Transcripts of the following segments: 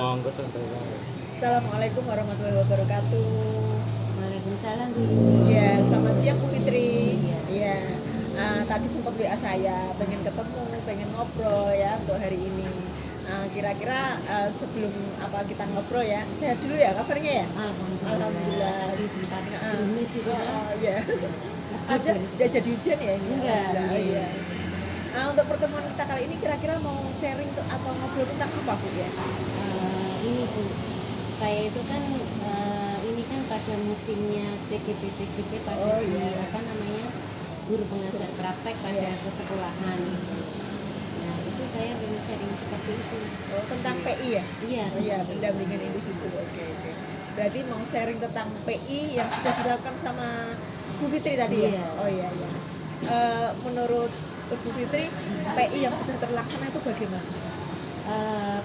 Monggo santai wae. Assalamualaikum warahmatullahi wabarakatuh. Waalaikumsalam Bu. Ya, selamat siang Bu Fitri. Iya. Iya. Tadi sempat WA saya, pengen ketemu, pengen ngobrol ya untuk hari ini. Kira-kira sebelum kita ngobrol ya, sehat dulu ya kabarnya ya? Alhamdulillah. Tadi sempat gerimis itu kan. Ya. Ada udah jadi hujan ya ini? Enggak. Iya. Untuk pertemuan kita kali ini kira-kira mau sharing atau ngobrol tentang apa Bu ya? Ini Bu, saya itu kan ini kan pada musimnya CGP pada guru pengajar praktek pada kesekolahan. Nah itu saya pengen sharing seperti itu. Oh, tentang PI ya? Iya. Iya, pendampingan individu. Oke. Berarti mau sharing tentang PI yang sudah dilakukan sama Bu Fitri tadi ya? Iya. Oh iya. Menurut Bu Fitri, PI yang sudah terlaksana itu bagaimana?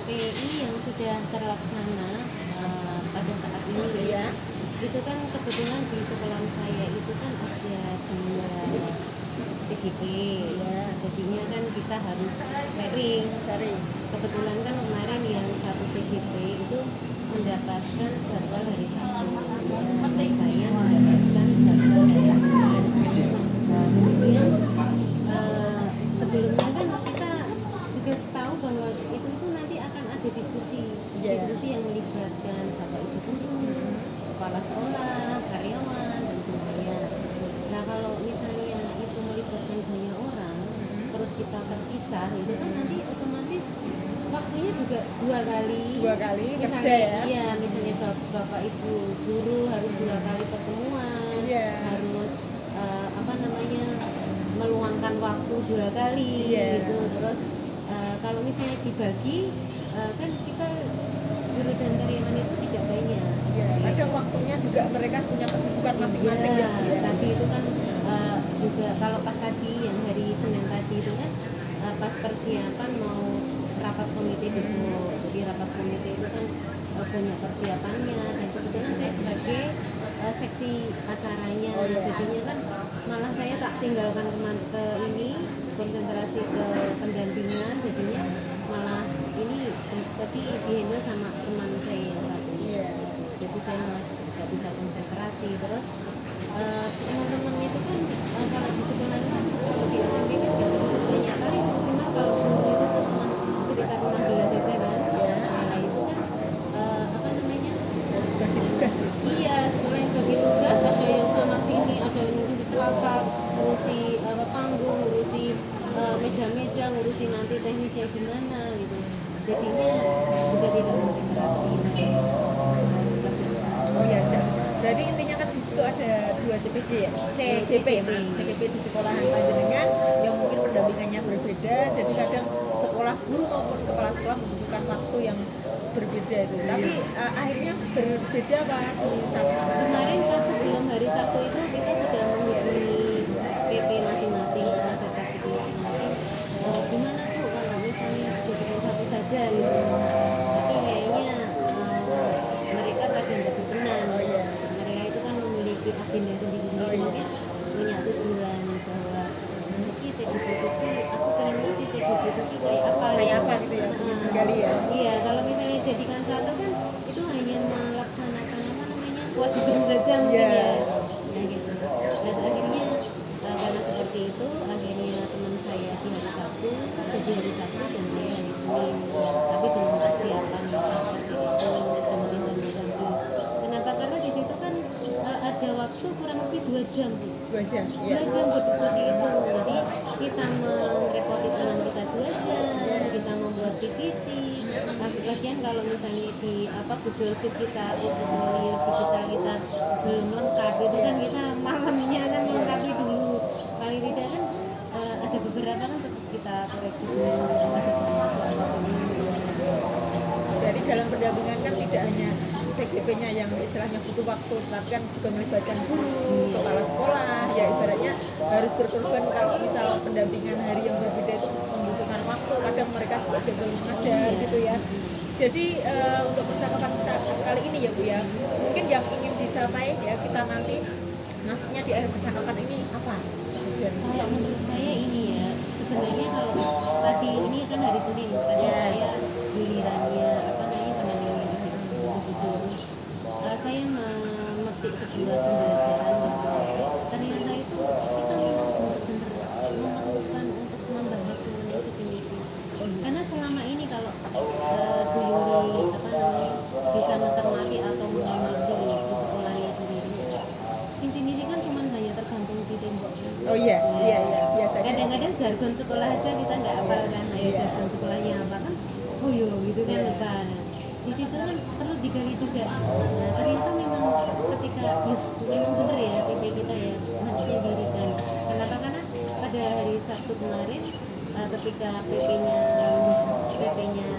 PI yang sudah terlaksana pada saat ini ya, itu kan kebetulan di sekolah saya itu kan ada 2 CGP ya. Jadinya kan kita harus sharing. Kebetulan kan kemarin yang 1 CGP itu mendapatkan jadwal hari Sabtu dan saya mendapatkan jadwal hari Minggu. Nah kemudian sebelumnya kan kita juga tahu bahwa itu nanti akan ada diskusi yang melibatkan bapak ibu guru, kepala sekolah, karyawan dan semuanya. Nah kalau misalnya itu melibatkan banyak orang, terus kita terpisah, itu kan nanti otomatis waktunya juga 2 kali. Misalnya, ya misalnya bapak ibu guru harus 2 kali pertemuan, harus meluangkan waktu 2 kali gitu. Terus kalau misalnya dibagi kan kita guru dan karyawan itu tidak banyak. Kadang waktunya juga mereka punya kesibukan masing-masing. Tadi itu kan juga kalau pas tadi yang hari Senin tadi itu kan pas persiapan mau rapat komite besok. Jadi rapat komite itu kan banyak persiapannya dan kebetulan saya sebagai seksi acaranya, jadinya kan malah saya tak tinggalkan ke ini konsentrasi ke pendampingan, jadinya malah ini tadi dihandle sama teman saya yang satu. Jadi saya malah nggak bisa konsentrasi. Terus teman-teman itu kan kalau di sekolah kan kalau di SMP kan nggak begitu banyak, kali maksimal kalau guru itu cuma sekitar 16 saja kan. Nah itu kan bagi tugas. Iya, selain bagi tugas ada yang sana sini, ada yang ngurusi telapak, ngurusi panggung, ngurusi meja-meja, ngurusi nanti teknisnya gimana gitu. Jadinya juga tidak konsentrasi. Seperti itu. Jadi intinya kan di situ ada 2 CPD ya? CGP di sekolahan panjenengan yang mungkin pendampingannya berbeda. Jadi kadang sekolah guru maupun kepala sekolah membutuhkan waktu yang berbeda itu. Tapi akhirnya berbeda Pak di Sabtu. Kemarin pas sebelum hari Sabtu itu kita sudah menghubungi PP masing-masing, penasihat praktik masing-masing. Gimana Bu kalau misalnya dijadikan satu saja gitu? Tapi kayaknya mereka pada nggak berkenan. Mereka itu kan memiliki agenda sendiri-sendiri, mungkin punya tujuan bahwa ini CGP itu aku pengen ngerti CGP itu kayak apa gitu ya. Iya, kalau misalnya jadikan satu kan itu hanya melaksanakan kewajiban saja mungkin ya. Nah gitu. Dan akhirnya karena seperti itu akhirnya teman saya di hari Sabtu jadi hari Sabtu dan saya hari Senin, tapi dengan persiapan seperti itu kemudian sambil. Kenapa? Karena di situ kan ada waktu kurang lebih 2 jam. 2 jam. 2 jam berdiskusi itu. Jadi kita merepoti teman kita 2 jam, kita membuat PPT. Lagian kalau misalnya di Google Sheet kita portofolio digital kita belum lengkap itu kan kita malamnya kan melengkapi dulu. Paling tidak kan ada beberapa kan tetap kita koreksi dulu masuk dulu. Jadi dalam pendampingan kan tidak hanya CGP-nya yang istilahnya butuh waktu, tapi kan juga melibatkan guru, kepala sekolah, ya ibaratnya harus berkorban. Kalau misal pendampingan hari yang berbeda itu membutuhkan waktu, kadang mereka juga jadwal mengajar gitu ya. Jadi untuk percakapan kita kali ini ya Bu ya, mungkin yang ingin dicapai ya kita nanti maksudnya di akhir percakapan ini apa? Kalau menurut saya ini ya, sebenarnya kalau tadi ini kan hari Senin, tadi saya gilirannya pendampingan jargon sekolah aja kita nggak hafal kan, ayo jargon sekolahnya apa kan, oh yo gitu kan lupa. Nah, di situ kan perlu digali juga. Nah ternyata memang ketika ya memang bener ya PP kita ya maksudnya dirikan. Kenapa? Karena pada hari Sabtu kemarin ketika PP-nya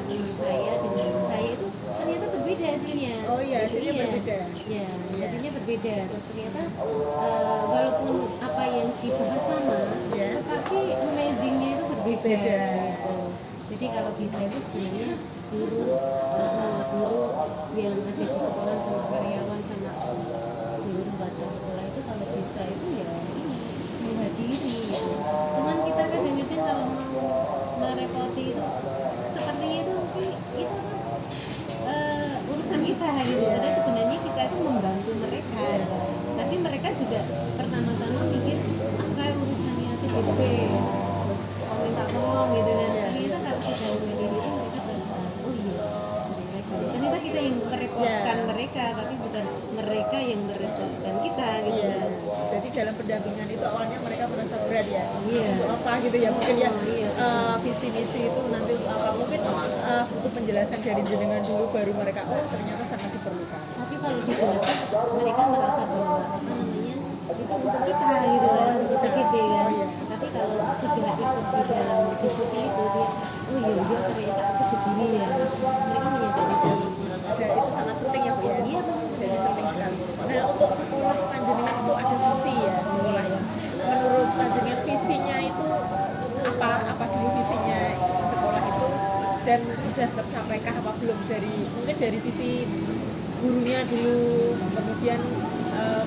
teman saya dengan saya itu ternyata berbeda hasilnya. Oh iya, hasilnya Iya. berbeda. Ya, hasilnya berbeda. Terus ternyata walaupun apa yang dibahas sama, Ya. tetapi amazingnya itu berbeda. Beda. Gitu. Jadi kalau bisa itu sebenarnya guru, semua guru yang ada di sekolah sama karyawan sama seluruh warga sekolah itu kalau bisa itu ya ini menghadiri gitu. Cuman kita kadang-kadang kalau mau merepoti itu sepertinya itu mungkin itu urusan kita gitu. Padahal sebenarnya kita itu membantu mereka gitu. Tapi mereka juga pertama-tama mikir kayak urusannya CBP terus minta tolong gitu kan. Ternyata kalau sudah menghadiri itu mereka sadar oh iya ternyata kita yang merepotkan mereka tapi bukan mereka yang merepotkan kita gitu Iya. kan. Jadi dalam pendampingan itu awalnya mereka merasa berat ya. Iya. Untuk apa gitu ya mungkin ya. Iya. Visi misi itu nanti untuk apa mungkin butuh penjelasan dari jenengan dulu baru mereka ternyata sangat diperlukan. Tapi kalau dijelaskan mereka merasa bahwa apa namanya itu untuk kita gitu kan untuk CGP kan. Tapi kalau sudah ikut di dalam diskusi itu dia oh iya dia ternyata aku begini ya mereka menyadari diri. Dan itu sangat penting ya Bu ya. Iya Jadi penting sekali. Nah untuk sekolah panjenengan itu ada visi ya sekolah ya. Menurut panjenengan visinya itu apa dulu visinya sekolah itu dan sudah tercapaikah apa belum mungkin dari sisi gurunya dulu kemudian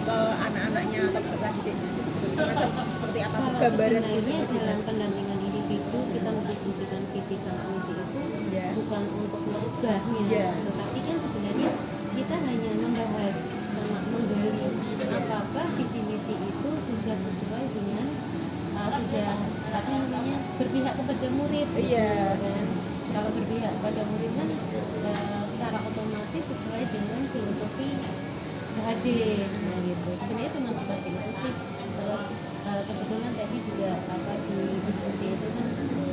ke anak-anaknya atau peserta didik itu semacam seperti apa Kalau gambaran sebenarnya visi-misi dalam pendampingan individu kita mendiskusikan visi sama misi itu ya. bukan untuk merubahnya, Iya. tetapi kan sebenarnya kita hanya membahas sama menggali apakah visi misi itu sudah sesuai dengan sudah apa namanya berpihak kepada murid gitu, Iya. kan. Kalau berpihak kepada murid kan secara otomatis sesuai dengan filosofi HAD nah gitu. Sebenarnya cuma seperti itu sih. Terus kebetulan tadi juga apa di diskusi itu kan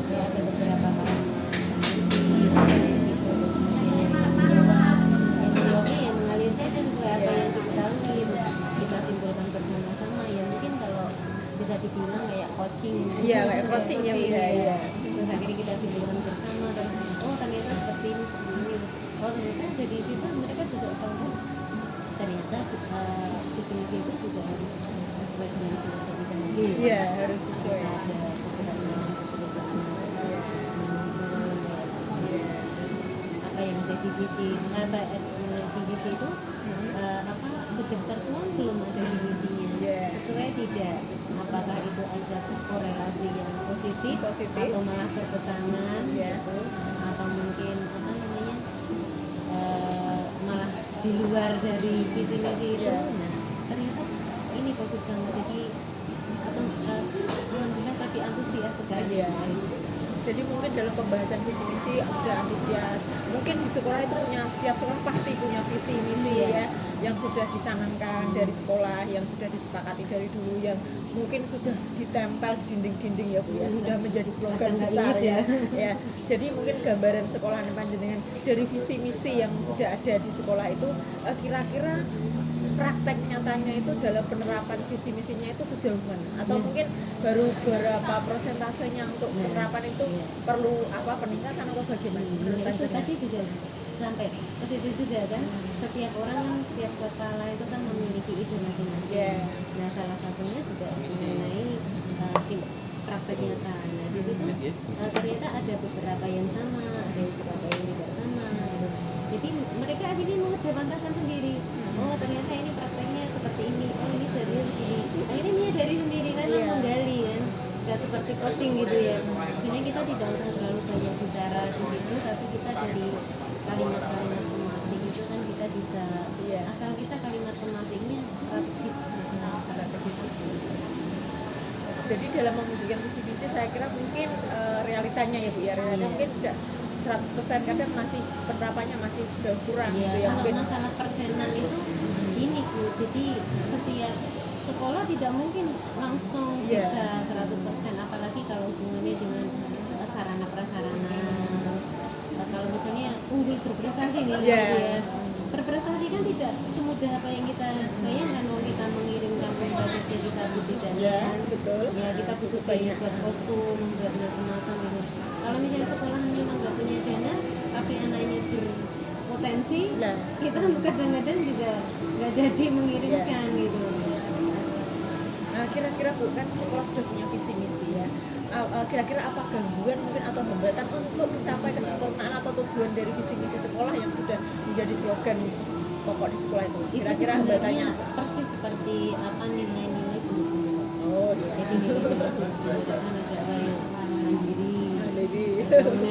ya ada beberapa kalimat gitu terus kemudian yang bisa menjawab yang menjawabnya yang mengalir saja sesuai apa yang diketahui terus kita simpulkan bersama-sama ya mungkin kalau bisa dibilang kayak coaching Iya, kayak coaching ya, Bu, ya. terus akhirnya kita simpulkan bersama terus oh ternyata seperti ini oh ternyata dari situ mereka juga tahu ternyata visi misi itu juga harus sesuai dengan filosofi dan ide. Iya, harus sesuai. Kita ada keberanian apa yang ada di visi di visi itu apa sudah tertuang belum ada di visinya sesuai tidak apakah itu ada korelasi yang positif. Atau malah bertentangan gitu atau mungkin apa namanya malah di luar dari visi misi itu nah ternyata ini bagus banget jadi atau alhamdulillah tadi antusias sekali Jadi mungkin dalam pembahasan visi misi sudah antusias. Mungkin di sekolah itu punya setiap sekolah pasti punya visi misi ya yang sudah dicanangkan dari sekolah, yang sudah disepakati dari dulu, yang mungkin sudah ditempel di dinding-dinding ya Bu ya, sudah menjadi slogan besar ya. Ya. Jadi mungkin gambaran sekolah panjenengan dari visi misi yang sudah ada di sekolah itu kira-kira praktek nyatanya itu dalam penerapan visi misinya itu sejauh mana atau mungkin baru berapa persentasenya untuk penerapan itu perlu apa peningkatan atau bagaimana itu tadi juga sampai ke situ juga kan setiap orang kan setiap kepala itu kan memiliki ide masing-masing nah salah satunya juga mengenai praktek nyata nah di situ ternyata ada beberapa yang sama ada beberapa yang tidak sama gitu. Jadi mereka akhirnya mengejar batasan sendiri oh ternyata ini prakteknya seperti ini oh ini serius gini akhirnya menyadari sendiri kan menggali kan nggak seperti coaching gitu ya sebenarnya kita tidak usah terlalu banyak bicara di situ tapi kita dari kalimat-kalimat pematik itu kan kita bisa asal kita kalimat pematiknya strategis. Jadi dalam membuktikan visi misi saya kira mungkin realitanya ya Bu ya realitanya mungkin tidak 100% kadang masih penerapannya masih jauh kurang gitu ya. Kalau masalah persenan itu ini Bu jadi setiap sekolah tidak mungkin langsung bisa 100% apalagi kalau hubungan berprestasi nih Iya. dia. Berprestasi kan tidak semudah apa yang kita bayangkan. Kalau kita mengirimkan lomba saja kita butuh dana Iya, kan. betul. Ya kita butuh biaya buat kostum, buat macam-macam gitu. Kalau misalnya sekolahan memang nggak punya dana, tapi anaknya berpotensi, Nah, kita kadang-kadang juga nggak jadi mengirimkan gitu. kira-kira Bu, kan sekolah sudah punya visi misi ya. Kira-kira apa gangguan mungkin atau hambatan untuk mencapai kesempurnaan atau tujuan dari visi misi sekolah yang sudah menjadi slogan pokok di sekolah itu? Itu Kira-kira sebenarnya hambatannya? persis seperti apa nilai-nilai guru. Oh, iya. Jadi nilai-nilai guru itu kan ada kayak mandiri, Jadi otonom,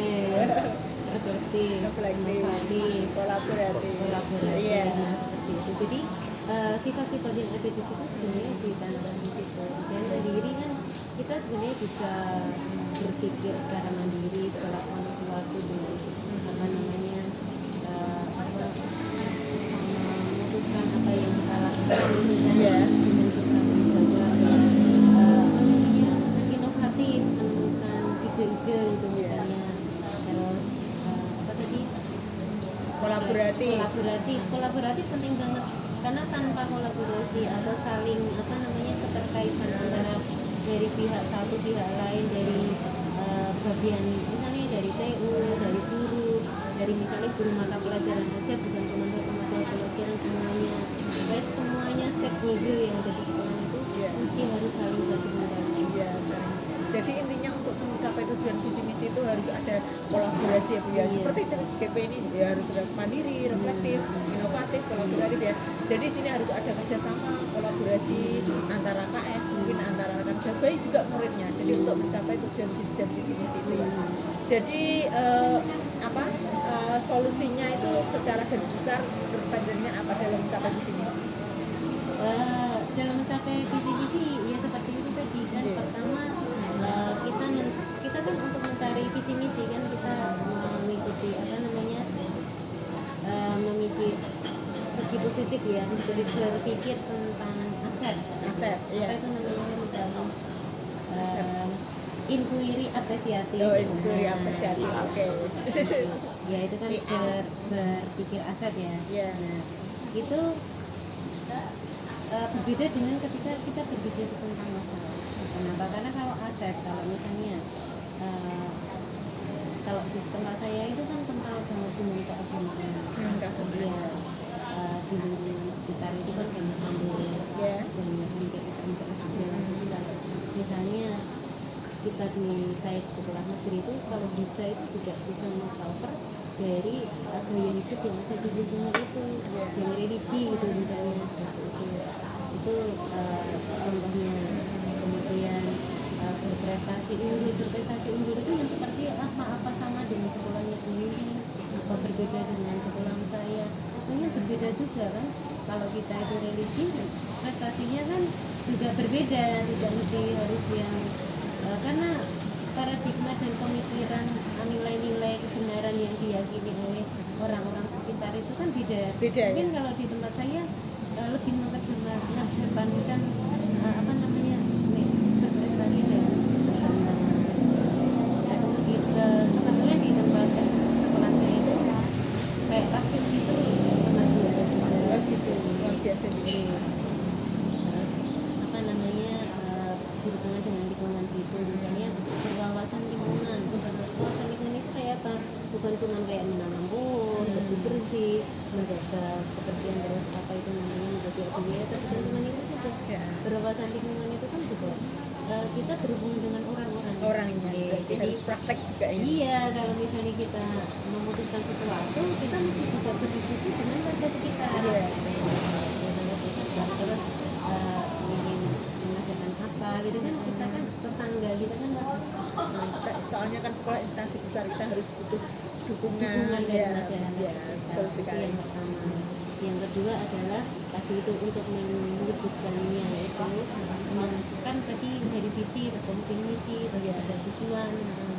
reflektif, reflektif, inovatif, kolaboratif. kolaboratif, Iya. nah, seperti itu. Jadi sifat-sifat yang ada di situ sebenarnya ditanamkan di situ. Dan mandiri kan kita sebenarnya bisa berpikir secara mandiri, melakukan sesuatu dengan apa namanya memutuskan apa yang kita lakukan ini kan Iya. dengan bertanggung jawab dan apa namanya inovatif, menemukan ide-ide gitu misalnya. Terus apa tadi, kolaboratif penting banget karena tanpa kolaborasi atau saling apa namanya keterkaitan antara dari pihak satu pihak lain, dari bagian misalnya dari TU, dari guru, dari misalnya guru mata pelajaran aja, bukan cuma satu mata pelajaran, semuanya stakeholder yang ada di sekolah itu Iya. mesti harus saling berkomunikasi. Iya, baik. Jadi intinya untuk mencapai tujuan visi misi itu harus ada kolaborasi ya Bu ya. Iya. Seperti GP ini ya harus mandiri, reflektif, inovatif, kolaboratif ya. Jadi di sini harus ada kerjasama, kolaborasi antara KS, mungkin antara rekan Jabai juga muridnya. Jadi untuk mencapai tujuan dan visi misi itu ya. Jadi solusinya itu secara garis besar berpanjangnya apa dalam mencapai visi misi? Dalam mencapai visi misi ya seperti itu tadi kan. Iya. Pertama kita kan untuk mencari visi misi kan kita mengikuti apa namanya memikir segi positif ya, berpikir tentang aset. Aset, iya. Apa itu namanya membangun inquiry apresiatif. Oh, inquiry Nah, apresiatif, oke. ya itu kan berpikir aset ya. Iya. Nah itu berbeda dengan ketika kita berpikir tentang masalah. Kenapa? Karena kalau aset, kalau misalnya kalau di tempat saya itu kan kental banget dengan keagamaan. Kemudian di lingkungan sekitar itu kan banyak ambil Iya. banyak lingkup Islam juga. Misalnya kita saya di sekolah negeri itu kalau bisa itu juga bisa meng-cover dari gaya hidup yang ada di lingkungan itu, yang religi gitu misalnya itu contohnya. Kemudian berprestasi unggul itu yang seperti apa sama dengan sekolahnya ini, apa berbeda dengan sekolah saya, tentunya berbeda juga kan. Kalau kita itu religi prestasinya kan juga berbeda, tidak mesti harus yang karena paradigma dan pemikiran nilai-nilai kebenaran yang diyakini oleh orang-orang sekitar itu kan beda. Mungkin kalau di tempat saya lebih mengedepankan apa namanya berprestasi dan kemudian kebetulan di tempat sekolah saya itu kayak takfis gitu pernah juara juga gitu. Luar biasa nih. Terus apa namanya berhubungan dengan lingkungan situ, misalnya berwawasan lingkungan. Berwawasan lingkungan itu kayak apa? Bukan cuma kayak menanam pohon, bersih-bersih, menjaga kebersihan, terus apa itu namanya menjadi aktivitas, tapi bukan cuma itu saja. Berwawasan lingkungan itu kan juga kita berhubungan dengan orang-orang. Jadi harus praktek juga ya. Iya, kalau misalnya kita memutuskan sesuatu, kita mesti juga berdiskusi dengan warga sekitar. Iya. Terus ingin mengadakan apa gitu kan, kita kan tetangga kita kan Soalnya kan sekolah instansi besar, kita harus butuh dukungan dari ya. masyarakat Ya, sekitar. betul Itu sekali. yang pertama. Yang kedua adalah tadi itu untuk mewujudkannya itu kan tadi dari visi, definisi, terus ada tujuan,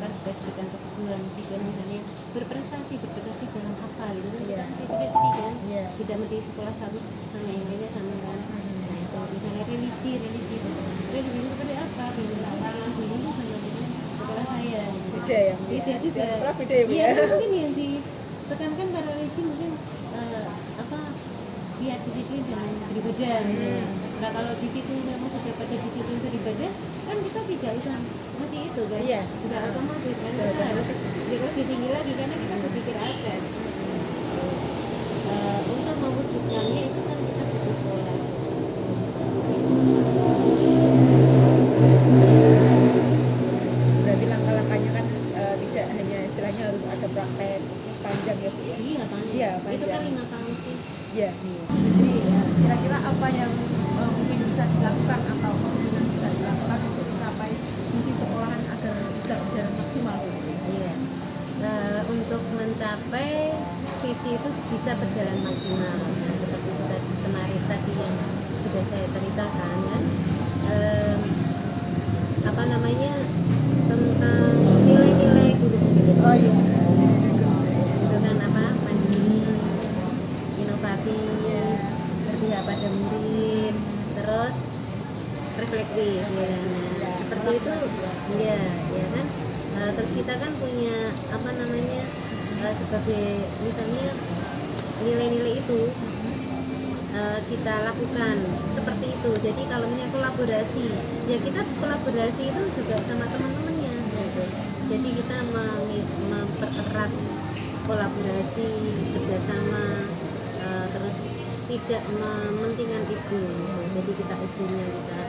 kan spesifikkan tujuan misalnya berprestasi dalam apa gitu kan, kita mesti spesifik kan. Tidak mesti sekolah satu sama yang lainnya sama kan. Nah itu misalnya religi itu seperti apa, sekolah dulu sama dengan sekolah saya Beda ya. beda juga. Sekolah beda ya Bu Iya ya. kan mungkin yang di tekankan para religi mungkin apa biar disiplin dan beribadah gitu. Nah kalau di situ memang sudah pada disiplin beribadah kan kita tidak usah masih itu kan, Iya. sudah otomatis kan kita harus lebih tinggi lagi karena kita berpikir aset. Untuk mewujudkannya itu kan kita butuh pola. Berarti langkah-langkahnya kan tidak hanya istilahnya harus ada praktek panjang ya Bu ya. Iya kan? Iya, Itu kan panjang. 5 tahun sih. Iya. Jadi kira-kira apa yang mungkin bisa dilakukan atau yang bisa dilakukan untuk mencapai misi sekolahan agar bisa berjalan maksimal Bu? Iya. Untuk mencapai visi itu bisa berjalan maksimal. Nah, seperti itu kemarin tadi yang sudah saya ceritakan kan, apa namanya tentang nilai-nilai guru gitu. Oh iya. Itu kan apa mandiri, inovatif, berpihak pada murid, terus reflektif ya. Nah, seperti itu ya, ya kan. Terus kita kan punya apa namanya sebagai misalnya nilai-nilai itu kita lakukan seperti itu. Jadi kalau misalnya kolaborasi ya kita kolaborasi itu juga sama teman-temannya gitu. Jadi kita mempererat kolaborasi kerjasama, terus tidak mementingkan ego gitu. Jadi kita egonya kita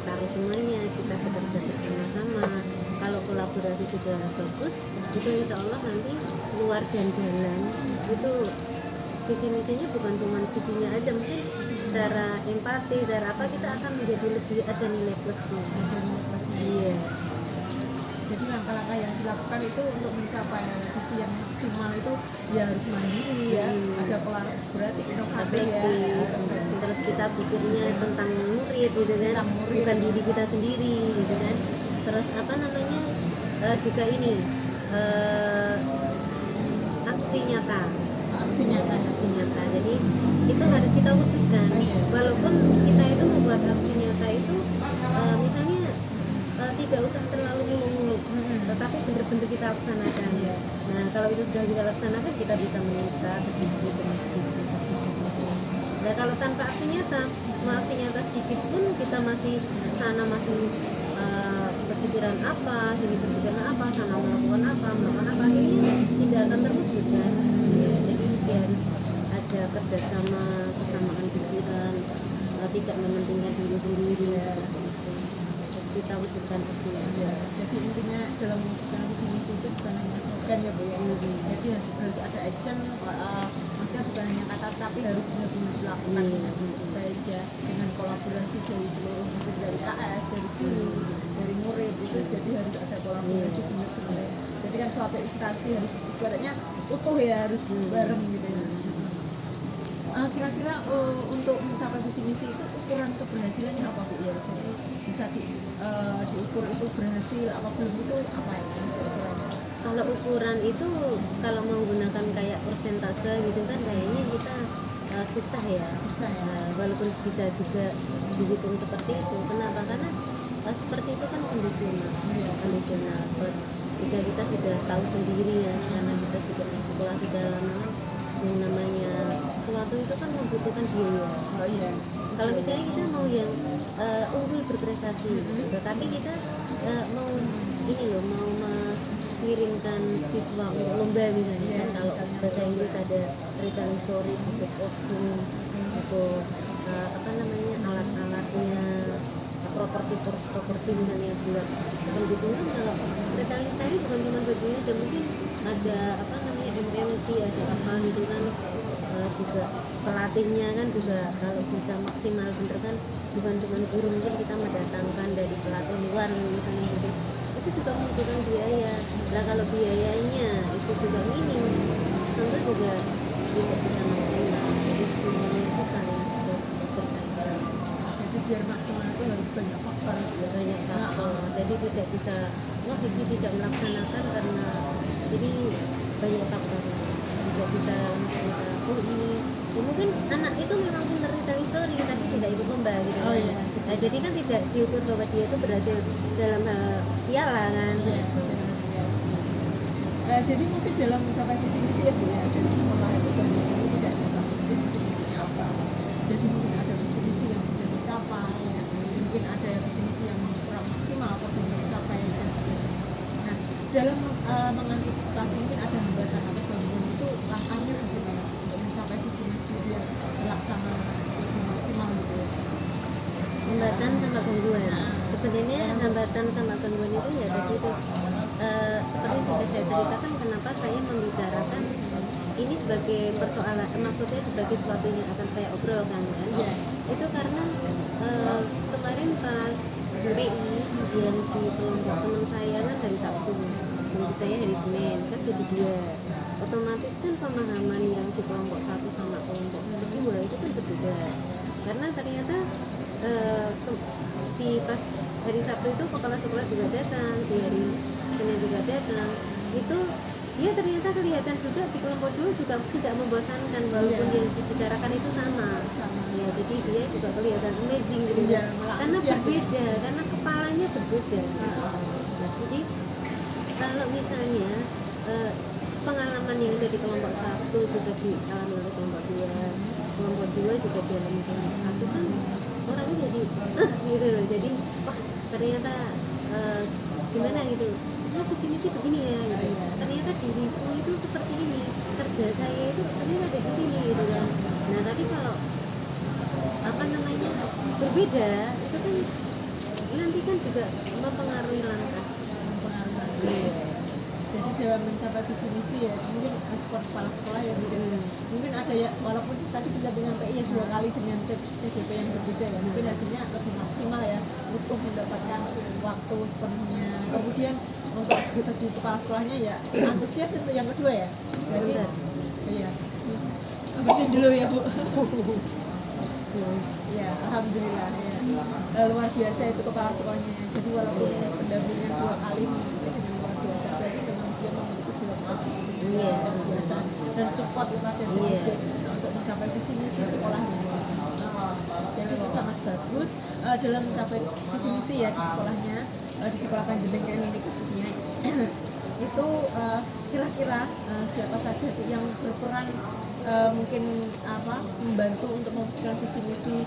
taruh semuanya, kita bekerja bersama-sama. Kalau kolaborasi sudah bagus itu insya Allah nanti luar dan dalam itu visi misinya bukan cuma visinya aja, mungkin secara empati, secara apa kita akan menjadi lebih ada nilai plusnya. Iya. Jadi langkah-langkah yang dilakukan itu untuk mencapai visi yang maksimal itu ya harus mandiri ya, ada kolaboratif, inovatif ya, Reflektif. Terus kita pikirnya tentang murid gitu kan, Tentang murid. bukan diri kita sendiri gitu kan. Terus apa namanya juga ini aksi nyata. aksi nyata. Aksi nyata. Jadi itu harus kita wujudkan. Walaupun kita itu membuat aksi nyata itu misalnya tidak usah terlalu muluk-muluk, tetapi benar-benar kita laksanakan. Nah kalau itu sudah kita laksanakan kita bisa meningkat sedikit demi sedikit. Nah kalau tanpa aksi nyata, mau aksi nyata sedikit pun kita masih sana masih berpikiran apa, sini berpikiran apa, sana melakukan apa, ini tidak akan terwujud kan. Jadi dia harus ada kerjasama, kesamaan pikiran, tidak mementingkan diri sendiri. Terus kita wujudkan itu. Jadi intinya dalam mewujudkan visi misi itu bukan hanya slogan ya Bu ya. Jadi harus ada action, maksudnya bukan hanya kata tapi harus benar-benar dilakukan baik ya dengan kolaborasi dari seluruh murid, dari KS, dari guru, dari murid itu jadi harus ada kolaborasi benar-benar. Jadi kan suatu instansi harus ibaratnya utuh ya, harus bareng gitu ya. Kira-kira untuk mencapai visi misi itu ukuran keberhasilannya apa Bu ya? Jadi bisa diukur itu berhasil apa belum itu apa ya ukurannya? Kalau ukuran itu kalau menggunakan kayak persentase gitu kan kayaknya kita susah ya. Susah ya. Walaupun bisa juga dihitung seperti itu. Kenapa? Karena seperti itu kan kondisional. Kondisional. Terus jika kita sudah tahu sendiri ya, karena kita juga di sekolah sudah lama kan, yang namanya sesuatu itu kan membutuhkan biaya. Oh iya. Kalau misalnya kita mau yang unggul berprestasi, tetapi kita mau ini loh, mau mengirimkan siswa untuk lomba misalnya. Kalau bahasa Inggris ada written story, untuk kostum, untuk apa namanya alat-alatnya, properti misalnya buat pendukung kan. Kalau written story bukan cuma bajunya aja, mungkin ada apa namanya MMT, ada apa gitu kan. Juga pelatihnya kan juga kalau bisa maksimal bener kan, bukan cuma guru, mungkin kita mendatangkan dari pelatih luar misalnya gitu, itu juga membutuhkan biaya. Nah kalau biayanya itu juga minim, tentu juga tidak bisa maksimal. Jadi semuanya itu saling berkaitan. Jadi biar maksimal itu harus banyak faktor ya. Banyak faktor. Jadi tidak bisa wah ini tidak melaksanakan karena jadi banyak faktor. Tidak bisa langsung ini ya, mungkin anak itu memang pintar history tapi tidak ikut lomba gitu. Oh iya. Nah, jadi kan tidak diukur bahwa dia itu berhasil dalam hal piala kan. Jadi mungkin dalam mencapai visi misi ya Bu ya, dari sekolah itu banyak ini tidak ada satu visi misinya apa. Jadi mungkin ada visi misi yang sudah dicapai, ya. Mungkin ada visi misi yang kurang maksimal atau belum tercapai dan sebagainya. Nah, dalam mengantisipasi mungkin ada hambatan atau gangguan itu langkahnya bagaimana untuk mencapai visi misi biar terlaksana maksimal gitu ya. Hambatan sama gangguan. Sebenarnya hambatan sama gangguan itu ya tadi itu seperti sudah saya ceritakan kenapa saya membicarakan ini sebagai persoalan, maksudnya sebagai sesuatu yang akan saya obrolkan kan. Iya. Itu karena kemarin pas PI ujian di kelompok teman saya kan hari Sabtu, nanti saya hari Senin kan jadi 2. Otomatis kan pemahaman yang di kelompok 1 sama kelompok 2 itu kan berbeda. Karena ternyata di pas hari Sabtu itu kepala sekolah juga datang, di hari Senin juga datang. Itu dia ternyata kelihatan juga di kelompok 2 juga tidak membosankan walaupun yang dibicarakan itu sama. Ya, jadi dia juga kelihatan amazing gitu. Karena berbeda, karena kepalanya berbeda. Jadi kalau misalnya pengalaman yang ada di kelompok 1 juga dialami oleh kelompok 2, kelompok 2 juga dialami kelompok 1 kan orangnya jadi gitu. Jadi wah ternyata gimana gitu, visi misi begini ya gitu. Ternyata diriku itu seperti ini, kerja saya itu ternyata ada di sini gitu kan. Nah tapi kalau apa namanya berbeda itu kan nanti kan juga mempengaruhi langkah. Jadi dalam mencapai visi misi ya mungkin respon kepala sekolah ya mungkin ada ya, walaupun tadi kita menyampaikan ya 2 kali dengan CGP yang berbeda ya, mungkin hasilnya lebih maksimal ya, utuh mendapatkan waktu sepenuhnya. Kemudian untuk segi kepala sekolahnya ya antusias itu yang kedua ya. Jadi iya bersin dulu ya Bu. Ya alhamdulillah ya. Luar biasa itu kepala sekolahnya. Jadi walaupun pendampingan 2 kali bisa dengan luar biasa, berarti memang dia memiliki jiwa luar biasa dan support itu ada CGP untuk mencapai visi misi sekolahnya. Dan itu sangat bagus dalam mencapai visi misi ya di sekolahnya, di sekolah Panjenengan ini khususnya. Itu kira-kira siapa saja yang berperan mungkin membantu untuk mewujudkan visi misi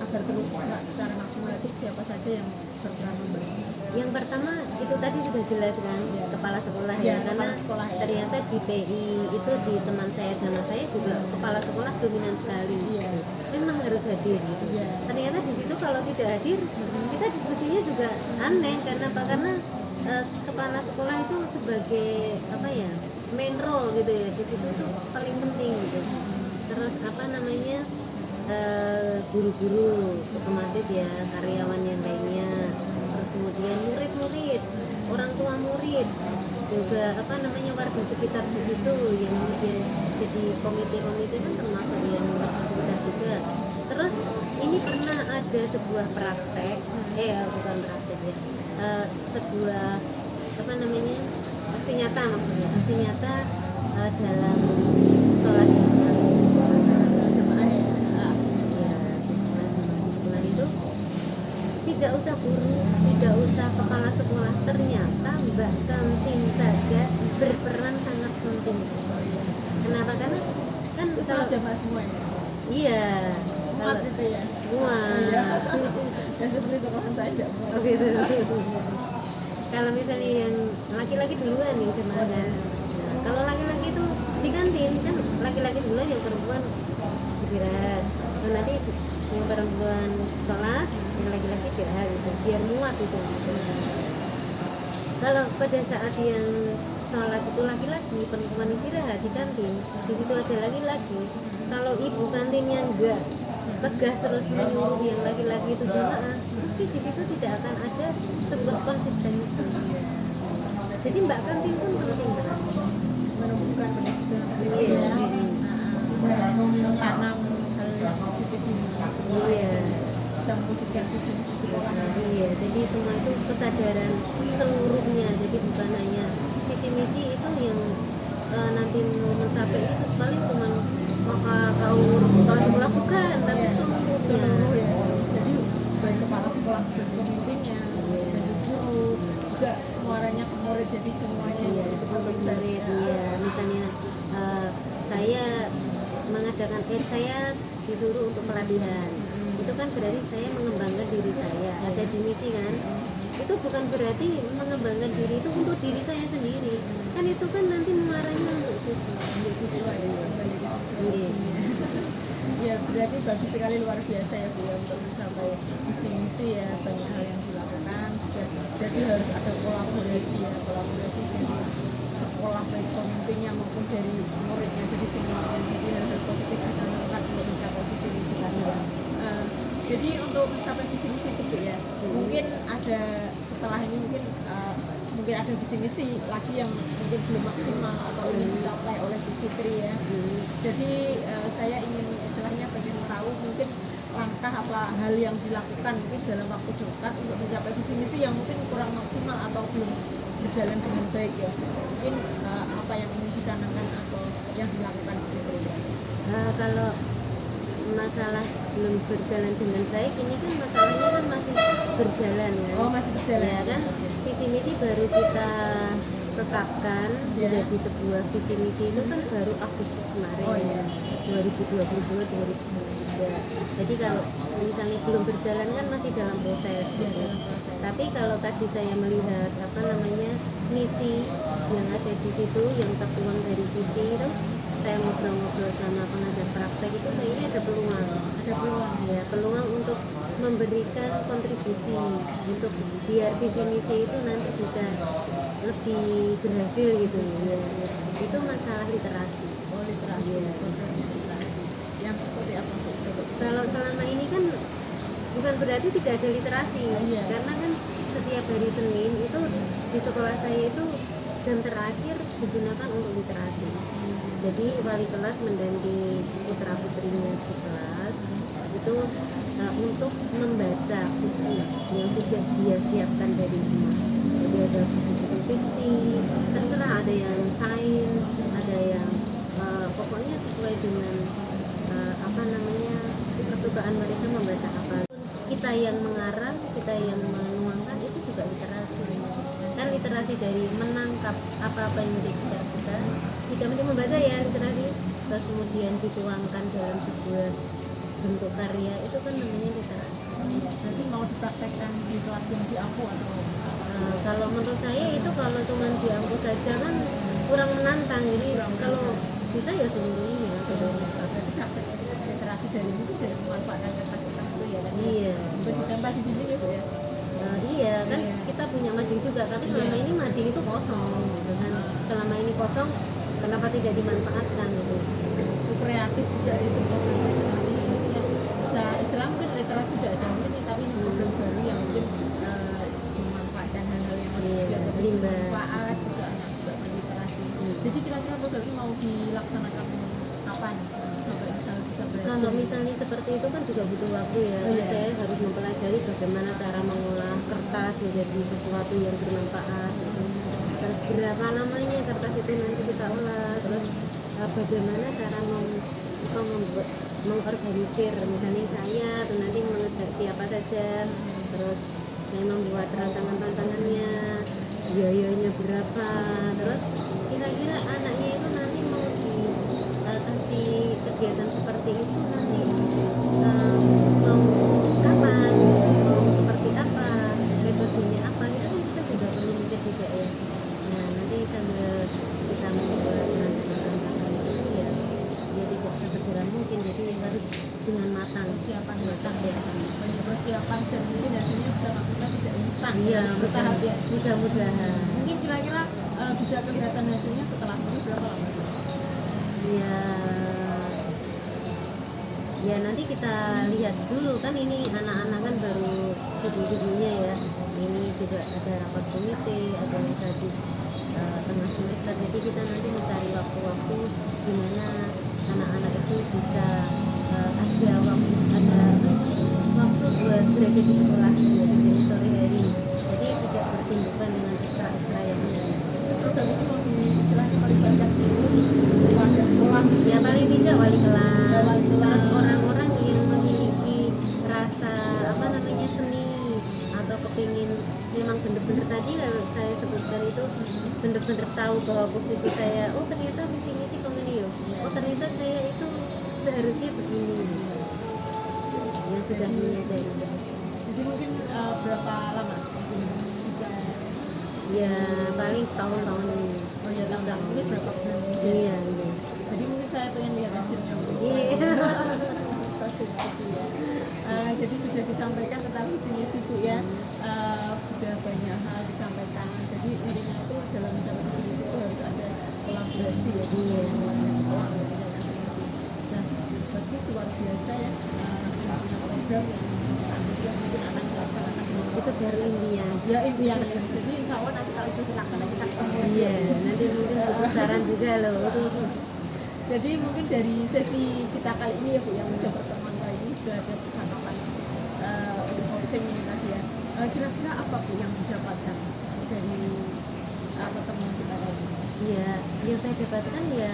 agar terwujud secara maksimal, itu siapa saja yang berperan membantu? Yang pertama itu tadi sudah jelas kan, kepala sekolah ya, karena sekolah, ya. Ternyata di PI itu di teman saya dan saya juga kepala sekolah dominan sekali. Memang harus hadir gitu. Ternyata di situ kalau tidak hadir kita diskusinya juga aneh. Karena apa? Karena kepala sekolah itu sebagai apa ya, main role gitu ya, di situ tuh paling penting gitu. Terus apa namanya, guru-guru otomatis ya, karyawan yang lainnya, terus kemudian murid-murid, orang tua murid, juga apa namanya warga sekitar di situ yang kemudian jadi komite-komite kan termasuk yang warga sekitar juga. Terus ini pernah ada sebuah praktek, bukan praktek ya, sebuah apa namanya, aksi nyata maksudnya, aksi nyata dalam sholat Jumat. Tidak usah guru, tidak usah kepala sekolah, ternyata Mbak Kantin saja berperan sangat penting. Kenapa? Karena kan kalau jamaah semua ya. Iya. Muat itu ya. Muat. Ya seperti sekolahan saya tidak muat. Oh gitu. Kalau misalnya yang laki-laki duluan nih jemaahnya. Nah, kalau laki-laki itu di kantin kan laki-laki duluan, yang perempuan istirahat. Nah, nanti yang perempuan sholat, yang laki-laki istirahat gitu, biar muat itu. Kalau pada saat yang sholat itu laki-laki, perempuan istirahat di kantin, di situ ada laki-laki. Kalau ibu kantinnya enggak tegas terus menyuruh yang laki-laki itu jamaah, pasti di situ tidak akan ada sebuah konsistensi. Jadi Mbak Kantin pun penting banget menumbuhkan kedisiplinan menanam hal yang positif di sekolah, bisa mewujudkan visi misi sekolah. Jadi semua itu kesadaran seluruhnya. Jadi bukan hanya visi misi itu yang nanti mau mencapai itu paling cuma kepala sekolah, bukan, tapi seluruhnya. Jadi baik kepala sekolah sebagai pemimpinnya, dan guru juga muaranya ke murid murid jadi semuanya Iya, itu untuk terlibat. murid iya. Misalnya saya mengadakan saya disuruh untuk pelatihan. Itu kan berarti saya mengembangkan diri saya. Ada di misi kan? Itu bukan berarti mengembangkan diri itu untuk diri saya sendiri. Kan itu kan nanti muaranya untuk siswa. Untuk siswa ya, kembali ke siswa. Iya. Ya berarti bagus sekali, luar biasa ya Bu ya, untuk mencapai visi misi ya, banyak hal yang dilakukan juga. Jadi harus ada kolaborasi ya, kolaborasi dari sekolah baik pemimpinnya maupun dari muridnya, jadi semuanya, jadi hal-hal positif ditanamkan untuk mencapai visi misi tadi ya. Jadi untuk mencapai visi misi itu Bu ya, mungkin ada setelah ini mungkin ada visi misi lagi yang mungkin belum maksimal atau ingin dicapai oleh Bu Fitri ya. Jadi saya ingin istilahnya pengen tahu mungkin langkah apa hal yang dilakukan mungkin dalam waktu dekat untuk mencapai visi misi yang mungkin kurang maksimal atau belum berjalan dengan baik ya. Mungkin apa yang ingin dicanangkan atau yang dilakukan gitu ya. Kalau masalah belum berjalan dengan baik ini kan masalahnya kan masih berjalan kan. Oh, masih berjalan. Ya kan visi misi baru kita tetapkan menjadi sebuah visi misi itu kan baru Agustus kemarin. Oh, iya. 2022 2023. Jadi kalau misalnya belum berjalan kan masih dalam proses gitu. dalam proses. Tapi kalau tadi saya melihat misi yang ada di situ yang tertuang dari visi itu, saya ngobrol-ngobrol sama pengajar praktek itu kayaknya ada peluang ya, peluang untuk memberikan kontribusi untuk biar visi misi itu nanti bisa lebih berhasil gitu ya. Itu masalah literasi. Oh, literasi. Iya. Literasi. Yang seperti apa Bu? Kalau selama ini kan bukan berarti tidak ada literasi, Iya. karena kan setiap hari Senin itu di sekolah saya itu jam terakhir digunakan untuk literasi. Jadi wali kelas mendampingi putra putrinya di kelas itu untuk membaca buku yang sudah dia siapkan dari rumah. Jadi ada buku fiksi, terserah, ada yang sains, ada yang pokoknya sesuai dengan kesukaan mereka membaca apa. Kita yang mengarang, kita yang menuangkan itu juga literasi. Kan literasi dari menangkap apa-apa yang menjadi sekitar kita, tidak mesti membaca ya literasi, terus kemudian dituangkan dalam sebuah bentuk karya, itu kan namanya literasi. Nanti mau dipraktekkan di kelas yang di aku atau kalau menurut saya itu kalau cuma diampu saja kan kurang menantang, jadi kalau bisa ya seluruhnya seluruh praktek literasi dari buku dari memanfaatkan kapasitas itu ya kan? Iya. Ditambah di dinding ya Bu ya? Iya kan kita punya mading juga, tapi selama ini mading itu kosong gitu kan. Selama ini kosong, kenapa tidak dimanfaatkan gitu? Itu kreatif juga itu program literasi, maksudnya bisa istilah mungkin literasi sudah ada mungkin ya, tapi program baru yang mungkin memanfaatkan hal-hal yang bermanfaat juga literasi. Jadi kira-kira program ini mau dilaksanakan kapan sampai bisa berhasil? Kalau misalnya seperti itu kan juga butuh waktu ya. Saya harus mempelajari bagaimana cara mengolah kertas menjadi sesuatu yang bermanfaat gitu. Terus berapa lamanya kertas itu nanti kita olah, terus bagaimana cara mengorganisir, misalnya saya atau nanti mengejak siapa saja, terus saya membuat rancangan-rancangannya, biayanya berapa, terus kira-kira anaknya itu nanti mau dikasih kegiatan seperti itu nanti mau kapan, mau seperti apa, metodenya apa, gitu kan kita juga perlu mikir juga ya. Nah nanti sambil kita membuat rancangan itu ya tidak sesegera mungkin, jadi harus dengan matang, persiapan ya. Banyak persiapan dan mungkin hasilnya bisa maksimal tidak instan. Iya, bertahap ya. Mudah-mudahan. Mungkin kira-kira bisa kelihatan hasilnya setelah ini berapa lama? Ya nanti kita lihat dulu, kan ini anak-anak kan baru sibuk-sibuknya ya. Ini juga ada rapat komite, ada yang habis tengah semester, jadi kita nanti mencari waktu-waktu di mana anak-anak itu bisa ada waktu buat berada di sekolah ya, di sini sore hari, jadi tidak bertindukan dengan ekstra yang lain. Program itu mau istilahnya melibatkan seluruh warga sekolah ya, paling tidak wali kelas, orang-orang yang memiliki rasa seni atau kepingin memang benar-benar tadi saya sebutkan itu bener-bener tahu bahwa posisi saya, oh ternyata visi misi komuni, oh ternyata saya itu seharusnya begini, yang sudah menyadari. Jadi mungkin berapa lama bisa? Ya paling tahun-tahun ini. Oh ya, bisa mungkin berapa bulan? Iya, iya. Jadi mungkin saya pengen lihat hasilnya. Iya. Jadi sudah disampaikan tentang visi misi Bu ya. Sudah banyak hal disampaikan. Jadi intinya itu dalam mencapai visi misi itu harus ada kolaborasi ya. Iya. Kolaborasi kolaborasi dan visi. Nah, bagus luar biasa ya. Punya program yang antusias mungkin akan dilaksanakan. Itu baru impian. Ya impian. Jadi insya Allah nanti kalau sudah dilaksanakan kita ketemu. Iya, nanti mungkin butuh saran juga loh. Jadi mungkin dari sesi kita kali ini ya Bu, yang udah pertemuan kali ini sudah ada percakapan untuk coaching ini tadi ya. Kira-kira apa Bu yang didapatkan dari pertemuan kita kali ini? Ya, yang saya dapatkan ya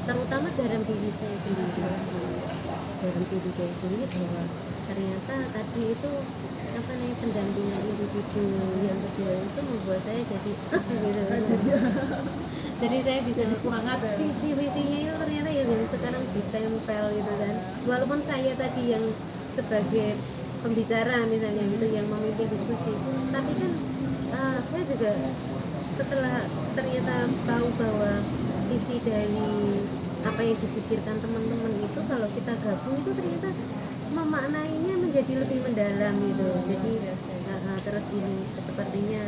terutama dalam diri saya sendiri, bahwa ternyata tadi itu apa nih, pendampingan individu yang kedua itu membuat saya jadi gitu. Jadi saya bisa semangat ya. Visi-visinya itu ternyata ya dari sekarang ditempel gitu kan. Walaupun saya tadi yang sebagai pembicara misalnya gitu, yang memimpin diskusi, tapi kan saya juga setelah ternyata tahu bahwa isi dari apa yang dipikirkan teman-teman itu kalau kita gabung itu ternyata memaknainya menjadi lebih mendalam gitu. Jadi terus ini sepertinya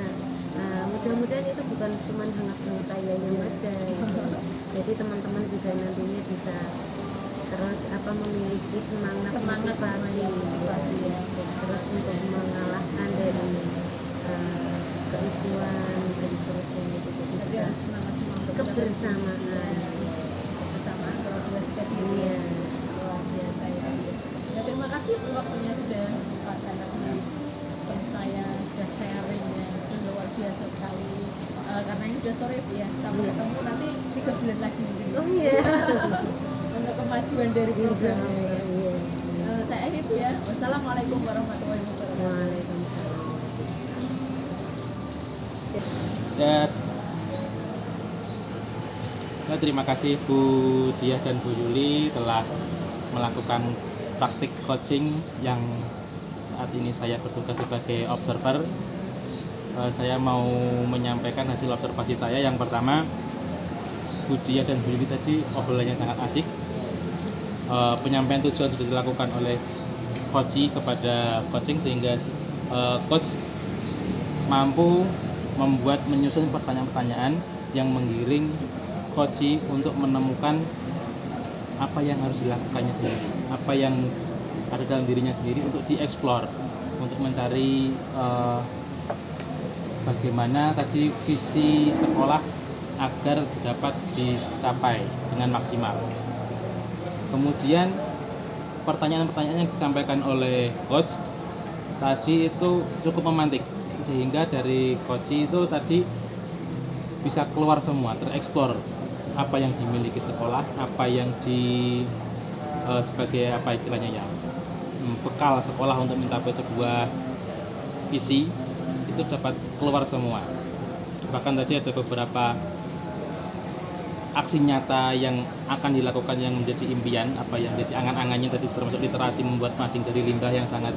mudah-mudahan itu bukan cuma hangat-hangat yang aja gitu. Jadi teman-teman juga nantinya bisa terus memiliki semangat motivasi ya. terus untuk mengalahkan dari keibuan dan seterusnya gitu. Jadi Harus semangat kebersamaan kolaborasi tadi. Iya. Luar biasa ya. Ya terima kasih waktunya sudah menyempatkan tadi ketemu saya, sudah sharing ya, sudah luar biasa sekali. Karena ini sudah sore ya, sampai ketemu nanti 3 bulan lagi mungkin. Oh iya. Untuk kemajuan dari program ini. Iya. Saya akhiri ya. Wassalamualaikum warahmatullahi wabarakatuh. Waalaikumsalam. Ya, terima kasih Bu Diah dan Bu Yuli telah melakukan praktik coaching yang saat ini saya bertugas sebagai observer. Saya mau menyampaikan hasil observasi saya. Yang pertama, Bu Diah dan Bu Yuli tadi obrolannya sangat asik. Penyampaian tujuan sudah dilakukan oleh coach kepada coaching sehingga coach mampu menyusun pertanyaan-pertanyaan yang menggiring coach untuk menemukan apa yang harus dilakukannya sendiri, apa yang ada dalam dirinya sendiri untuk dieksplor, untuk mencari bagaimana tadi visi sekolah agar dapat dicapai dengan maksimal. Kemudian pertanyaan-pertanyaan yang disampaikan oleh coach tadi itu cukup memantik, sehingga dari coach itu tadi bisa keluar semua, tereksplor apa yang dimiliki sekolah, apa yang sebagai apa istilahnya ya, bekal sekolah untuk mencapai sebuah visi itu dapat keluar semua. Bahkan tadi ada beberapa aksi nyata yang akan dilakukan yang menjadi impian, apa yang menjadi angan-angannya tadi, termasuk literasi membuat mading dari limbah yang sangat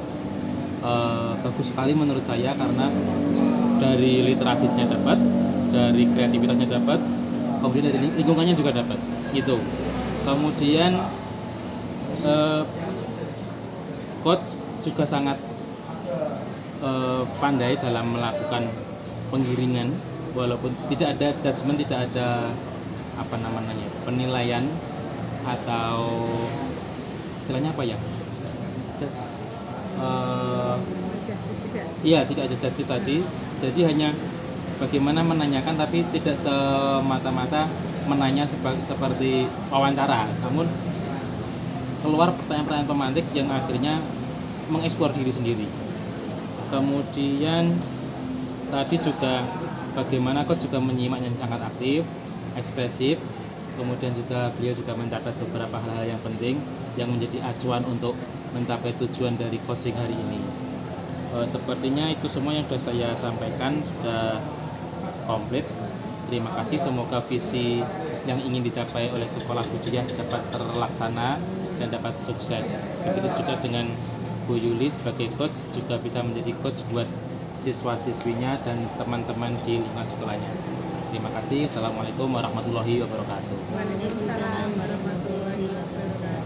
bagus sekali menurut saya, karena dari literasinya dapat, dari kreativitasnya dapat, kemudian dari lingkungannya juga dapat gitu. Kemudian coach juga sangat pandai dalam melakukan penggiringan, walaupun tidak ada judgement, tidak ada penilaian atau istilahnya apa ya, iya, tidak ada justice tadi. Jadi hanya bagaimana menanyakan, tapi tidak semata-mata menanya seperti wawancara, namun keluar pertanyaan-pertanyaan pemantik yang akhirnya mengeksplor diri sendiri. Kemudian tadi juga bagaimana coach juga menyimak yang sangat aktif, ekspresif. Kemudian juga beliau juga mencatat beberapa hal-hal yang penting yang menjadi acuan untuk mencapai tujuan dari coaching hari ini. Sepertinya itu semua yang sudah saya sampaikan, sudah komplit. Terima kasih, semoga visi yang ingin dicapai oleh Sekolah Budiah dapat terlaksana dan dapat sukses. Begitu juga dengan Bu Yuli sebagai coach, juga bisa menjadi coach buat siswa-siswinya dan teman-teman di lingkungan sekolahnya. Terima kasih. Assalamualaikum warahmatullahi wabarakatuh. Waalaikumsalam warahmatullahi wabarakatuh.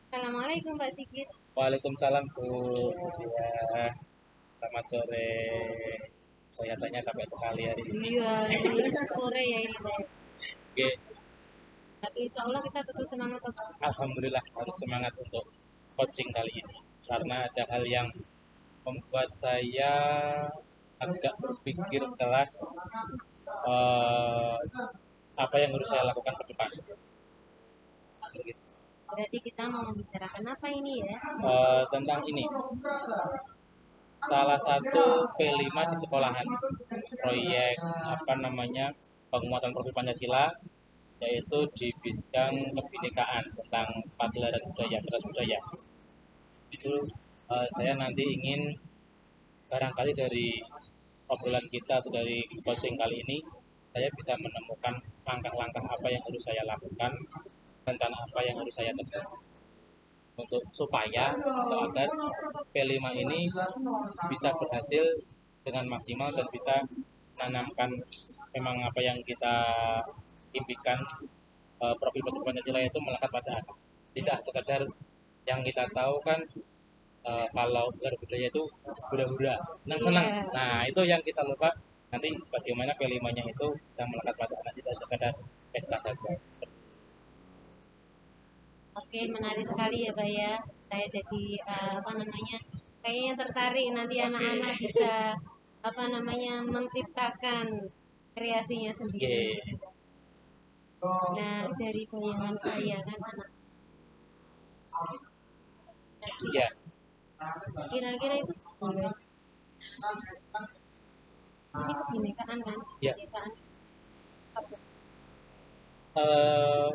Assalamualaikum Mbak Sigit. Waalaikumsalam Bu. Ya, selamat sore. Kelihatannya sampai sekali hari ini. Iya, ini sore ya ini Mbak. Oke, Tapi insya Allah kita tetap semangat. alhamdulillah harus semangat untuk coaching kali ini karena ada hal yang membuat saya agak berpikir keras eh, apa yang harus saya lakukan ke depan. Begitu. Berarti kita mau membicarakan apa ini ya? Tentang ini, salah satu P5 di sekolahan, proyek apa namanya penguatan profil Pancasila, yaitu di bidang kebinekaan tentang pagelaran budaya, pentas budaya. Itu saya nanti ingin barangkali dari obrolan kita atau dari coaching kali ini, saya bisa menemukan langkah-langkah apa yang harus saya lakukan, rencana apa yang harus saya tempuh untuk supaya atau agar P5 ini bisa berhasil dengan maksimal dan bisa menanamkan memang apa yang kita impikan, profil Pancasila itu melekat pada anak. Tidak sekedar yang kita tahu kan, kalau gelar budaya itu hura-hura, senang-senang. Iya. Nah, itu yang kita lupa. Nanti bagaimana P5-nya itu bisa melekat pada anak, tidak sekedar pesta saja. Oke, menarik sekali ya Pak ya. Saya jadi apa namanya? Kayaknya tertarik nanti anak-anak bisa apa namanya menciptakan kreasinya sendiri. Oke, Nah, dari bayangan saya kan anak ya. kira-kira itu sebenarnya ini kebinekaan kan? Ya. Kebinekaan. Eh,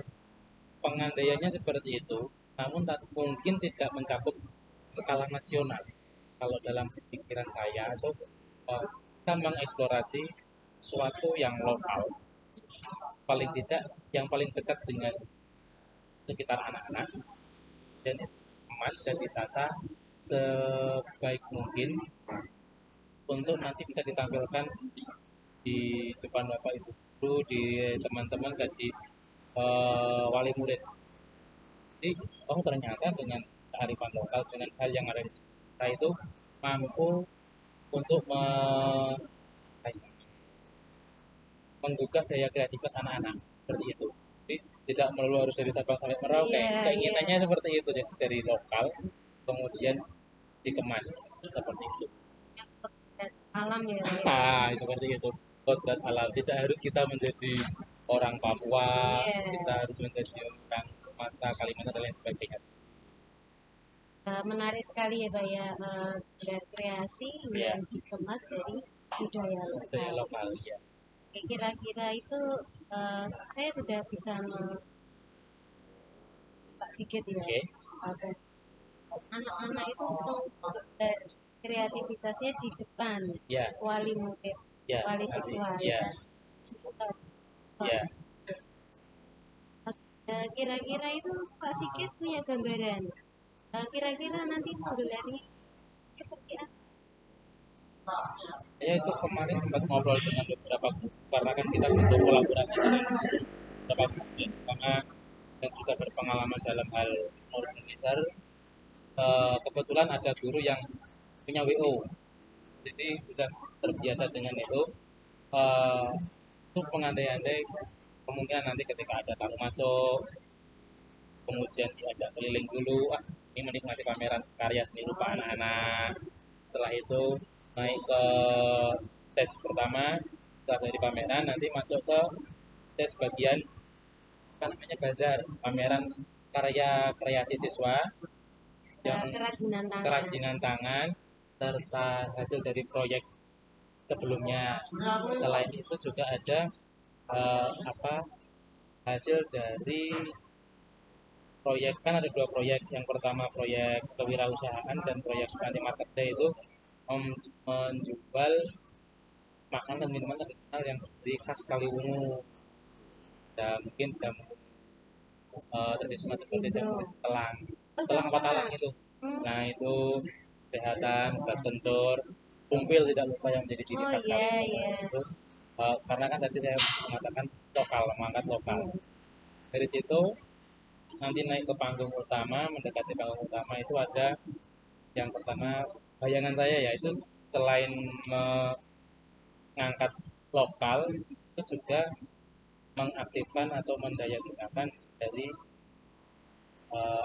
Pengandaiannya seperti itu, namun mungkin tidak mencakup skala nasional. Kalau dalam pikiran saya itu kita mengeksplorasi suatu yang lokal, paling tidak yang paling dekat dengan sekitar anak-anak, dan dikemas dan ditata sebaik mungkin untuk nanti bisa ditampilkan di depan bapak ibu guru, di teman-teman dan di wali murid. Jadi, oh ternyata dengan kearifan lokal, dengan hal yang ada di kita itu mampu untuk menggugah daya kreativitas anak-anak seperti itu. Jadi tidak melulu harus dari Sabang sampai Merauke. Iya, Keinginannya seperti itu, jadi dari lokal kemudian dikemas seperti itu. alam ya Pak ya. Nah, itu seperti itu. Kodrat alam. Tidak harus kita menjadi orang Papua, Iya. kita harus menjadi orang Sumatera, Kalimantan dan lain sebagainya. Menarik sekali ya Pak ya, kreasi Ya, yang dikemas dari budaya dari lokal. lokal ya. Oke, kira-kira itu saya sudah bisa Pak Sigit ya. Oke. Oke. Anak-anak itu kreativitasnya di depan Ya, wali murid, ya, wali nanti. siswa, Ya, siswa. ya. Kira-kira itu Pak Sigit punya gambaran. Kira-kira nanti modelannya seperti apa? Saya itu kemarin sempat ngobrol dengan beberapa guru karena kan kita butuh kolaborasi dengan beberapa guru karena yang sudah berpengalaman dalam hal organisasi. Kebetulan ada guru yang punya WO, jadi sudah terbiasa dengan itu. Eh, itu pengandai-andai kemungkinan nanti ketika ada tamu masuk, kemudian diajak keliling dulu, ini menikmati pameran karya seni rupa anak-anak. Setelah itu naik ke stage pertama, setelah dari pameran nanti masuk ke stage bagian apa namanya bazar, pameran karya kreasi siswa yang Kerajinan tangan. kerajinan tangan serta hasil dari proyek sebelumnya. Selain itu juga ada apa hasil dari proyek, kan ada dua proyek. Yang pertama proyek kewirausahaan dan proyek anti market day itu menjual makanan dan minuman tradisional yang dari khas Kaliwungu. Dan mungkin jamu tradisional seperti jamu telang, Oh, telang apa sama. talang itu. Nah itu kesehatan, beras kencur, kumpil tidak lupa yang menjadi ciri Oh khas iya Kaliwungu iya. itu. Karena kan tadi saya mengatakan lokal, mengangkat lokal. Dari situ nanti naik ke panggung utama, mendekati panggung utama itu ada yang pertama bayangan saya ya itu selain mengangkat lokal itu juga mengaktifkan atau mendayagunakan dari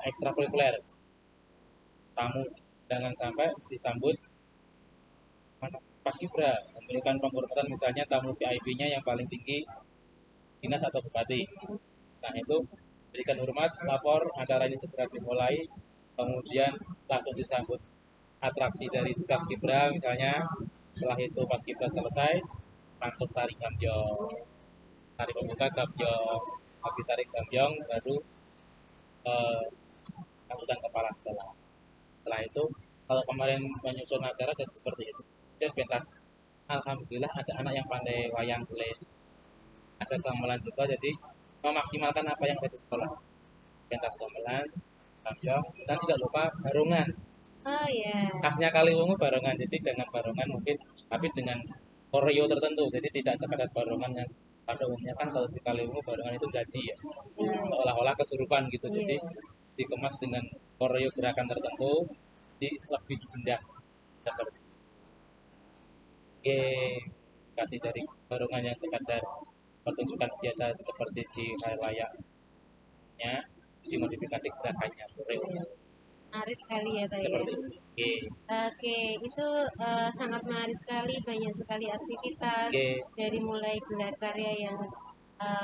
ekstrakurikuler tamu, jangan sampai disambut paskibra memberikan penghormatan misalnya tamu VIP-nya yang paling tinggi dinas atau bupati. Nah itu berikan hormat, lapor acara ini segera dimulai, kemudian langsung disambut atraksi dari paskibra misalnya. Setelah itu paskibra selesai langsung tarik gambyong, tarik pembuka gambyong, habis tarik gambyong baru eh, sambutan kepala sekolah. Setelah itu kalau kemarin menyusun acara jadi seperti itu dan pentas alhamdulillah ada anak yang pandai wayang kulit, ada gamelan juga, jadi memaksimalkan apa yang ada di sekolah, pentas gamelan, gambyong, dan tidak lupa barongan. Oh iya. Khasnya Kaliwungu barongan, jadi dengan barongan mungkin tapi dengan koreo tertentu, jadi tidak sekadar barongan yang pada umumnya kan kalau di Kaliwungu barongan itu jadi ya Iya. seolah-olah kesurupan gitu, jadi Iya. dikemas dengan koreo gerakan tertentu, di lebih indah seperti kasih dari barongan yang sekadar pertunjukan biasa seperti di hari layaknya dimodifikasi gerakannya koreo Menarik sekali ya Pak ya. seperti itu. Oke, itu sangat menarik sekali, banyak sekali aktivitas dari mulai gelar karya yang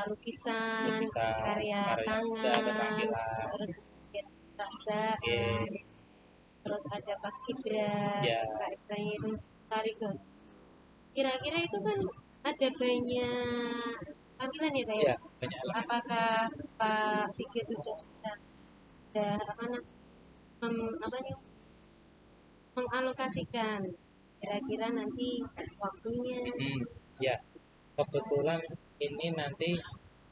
lukisan, Bisa karya karya bisa tangan, keterampilan terus kemudian perusahaan, terus ada paskibra, ya istilahnya itu menarik tuh. Kira-kira itu kan ada banyak tampilan ya Pak ya? ya banyak elemen. Apakah Pak Sigit sudah bisa ada apa namanya apa nih mengalokasikan kira-kira nanti waktunya? Ya kebetulan ini nanti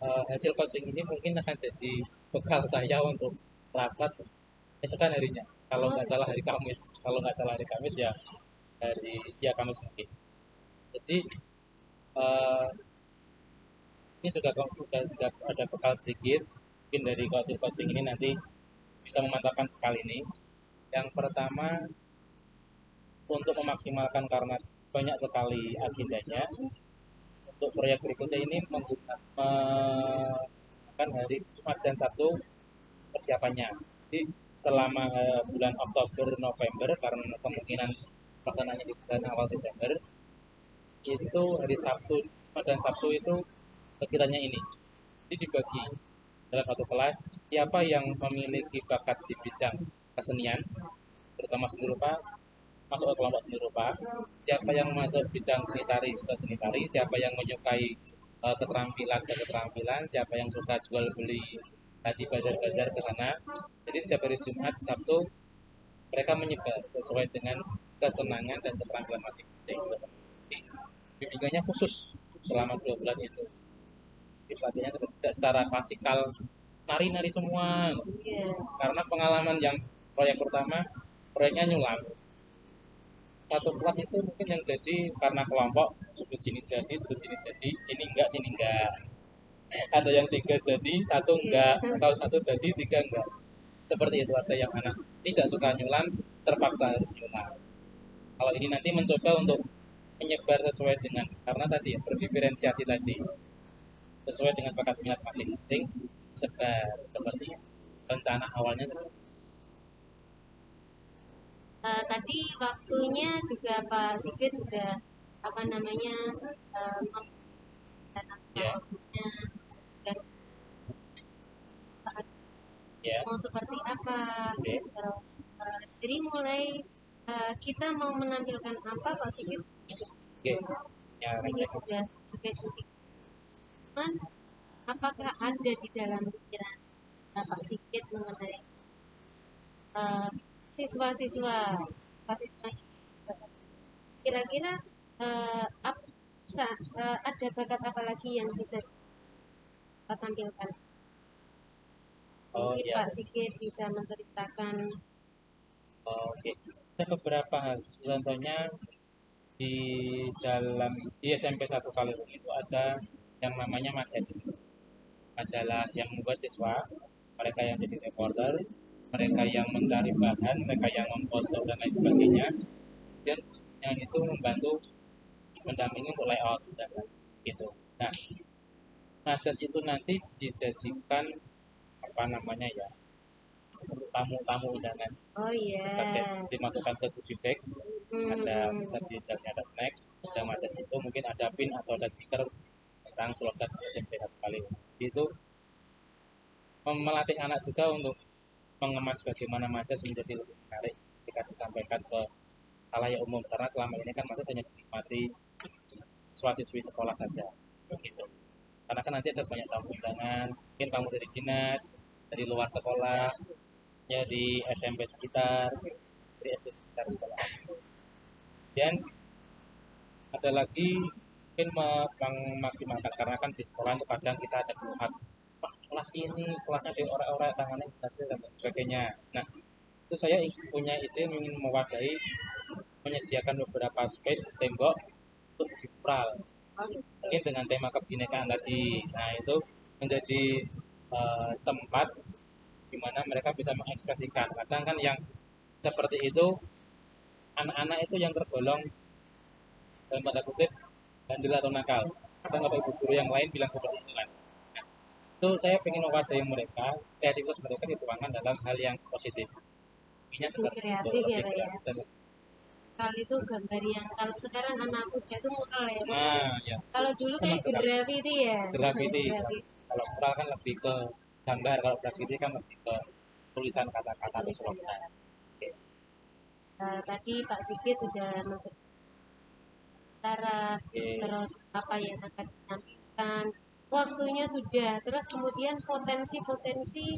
hasil coaching ini mungkin akan jadi bekal saya untuk rapat esokan harinya, kalau Oh, nggak salah hari Kamis, kalau nggak salah hari Kamis ya hari ya Kamis mungkin. Jadi eh, ini juga ada bekal sedikit mungkin dari hasil coaching ini nanti bisa memantapkan bekal ini. Yang pertama untuk memaksimalkan karena banyak sekali agendanya, untuk proyek berikutnya ini menggunakan hari Jumat dan Sabtu persiapannya. Jadi selama bulan Oktober November karena kemungkinan pelaksananya di bulan awal Desember itu hari Sabtu Jumat dan Sabtu itu kegiatannya ini. Jadi dibagi dalam satu kelas siapa yang memiliki bakat di bidang kesenian terutama seni rupa masuk ke kelompok seni rupa, siapa yang masuk bidang seni tari suka seni tari, siapa yang menyukai keterampilan ke keterampilan, siapa yang suka jual beli tadi bazar-bazar ke sana. Jadi setiap hari Jumat Sabtu mereka menyebar sesuai dengan kesenangan dan keterampilan masing-masing. Bimbingannya khusus selama 2 bulan itu. Pelatihannya tidak secara klasikal nari-nari semua, iya. karena pengalaman yang proyek pertama proyeknya nyulam satu kelas itu mungkin yang jadi karena kelompok sini jadi sini enggak, ada yang tiga jadi satu enggak, atau satu jadi tiga enggak, seperti itu. Ada yang anak tidak suka nyulam terpaksa harus nyulam. Kalau ini nanti mencoba untuk menyebar sesuai dengan karena tadi ya berdiferensiasi tadi sesuai dengan bakat minat masing-masing, sebar seperti rencana awalnya. Tadi waktunya juga Pak Sigit sudah apa namanya Ya, waktunya dan ya, mau seperti apa oke, terus jadi mulai kita mau menampilkan apa Pak Sigit oke. Ya, ini sudah spesifik. Cuman, apakah ada di dalam pikiran Pak Sigit mengenai siswa-siswa siswa ini kira-kira ada bakat apa lagi yang bisa kita tampilkan? Oh Mungkin ya, Pak Sigit bisa menceritakan. oke. Ada beberapa hal. Contohnya di dalam di SMP 1 Kaliurang itu ada yang namanya Majes, majalah yang membuat siswa, mereka yang jadi reporter, mereka yang mencari bahan, mereka yang memfoto dan lain sebagainya, dan yang itu membantu mendampingi untuk layout dan lain gitu. Nah, Majes itu nanti dijadikan apa namanya ya, untuk tamu-tamu undangan, Oh iya. pakai dimasukkan ke goodie bag, ada Hmm. bisa di dalamnya ada snack, ada Majes itu mungkin ada pin atau ada stiker tentang slogan SMP 1 Kaliurang. Itu melatih anak juga untuk mengemas bagaimana Majes menjadi lebih menarik ketika disampaikan ke khalayak umum, karena selama ini kan Majes hanya dinikmati siswa-siswi sekolah saja begitu. Karena kan nanti ada banyak tamu undangan, mungkin tamu dari dinas, dari luar sekolah, ya di SMP sekitar, dari SD sekitar sekolah. Dan ada lagi mungkin memaksimalkan, karena kan di sekolah itu kadang kita ada keluhan, "Pak, kelas ini kelasnya di orang-orang tangannya kecil dan sebagainya." Nah, itu saya punya ide ingin mewadahi, menyediakan beberapa space tembok untuk mural, mungkin dengan tema kebinekaan tadi. Nah, itu menjadi tempat di mana mereka bisa mengekspresikan. Kadang kan yang seperti itu anak-anak itu yang tergolong dalam tanda kutip bandel atau nakal. Kadang apa ibu guru yang lain bilang seperti itu kan. Nah, itu saya ingin mewadahi mereka, kreativitas mereka dituangkan dalam hal yang positif. Intinya seperti itu, Kreatif ya lebih Pak ya. kreatif. Mural itu gambar yang kalau sekarang anak muda itu mural ya. Mural. Nah, ya, Kalau dulu senang kayak sekali. graffiti ya. Graffiti, Graffiti. kalau mural kan lebih ke gambar, kalau graffiti kan lebih ke tulisan kata-kata atau Tulisan slogan. kata. Tadi Pak Sigit sudah menceritakan Oke. terus apa yang akan ditampilkan. Waktunya sudah, terus kemudian potensi-potensi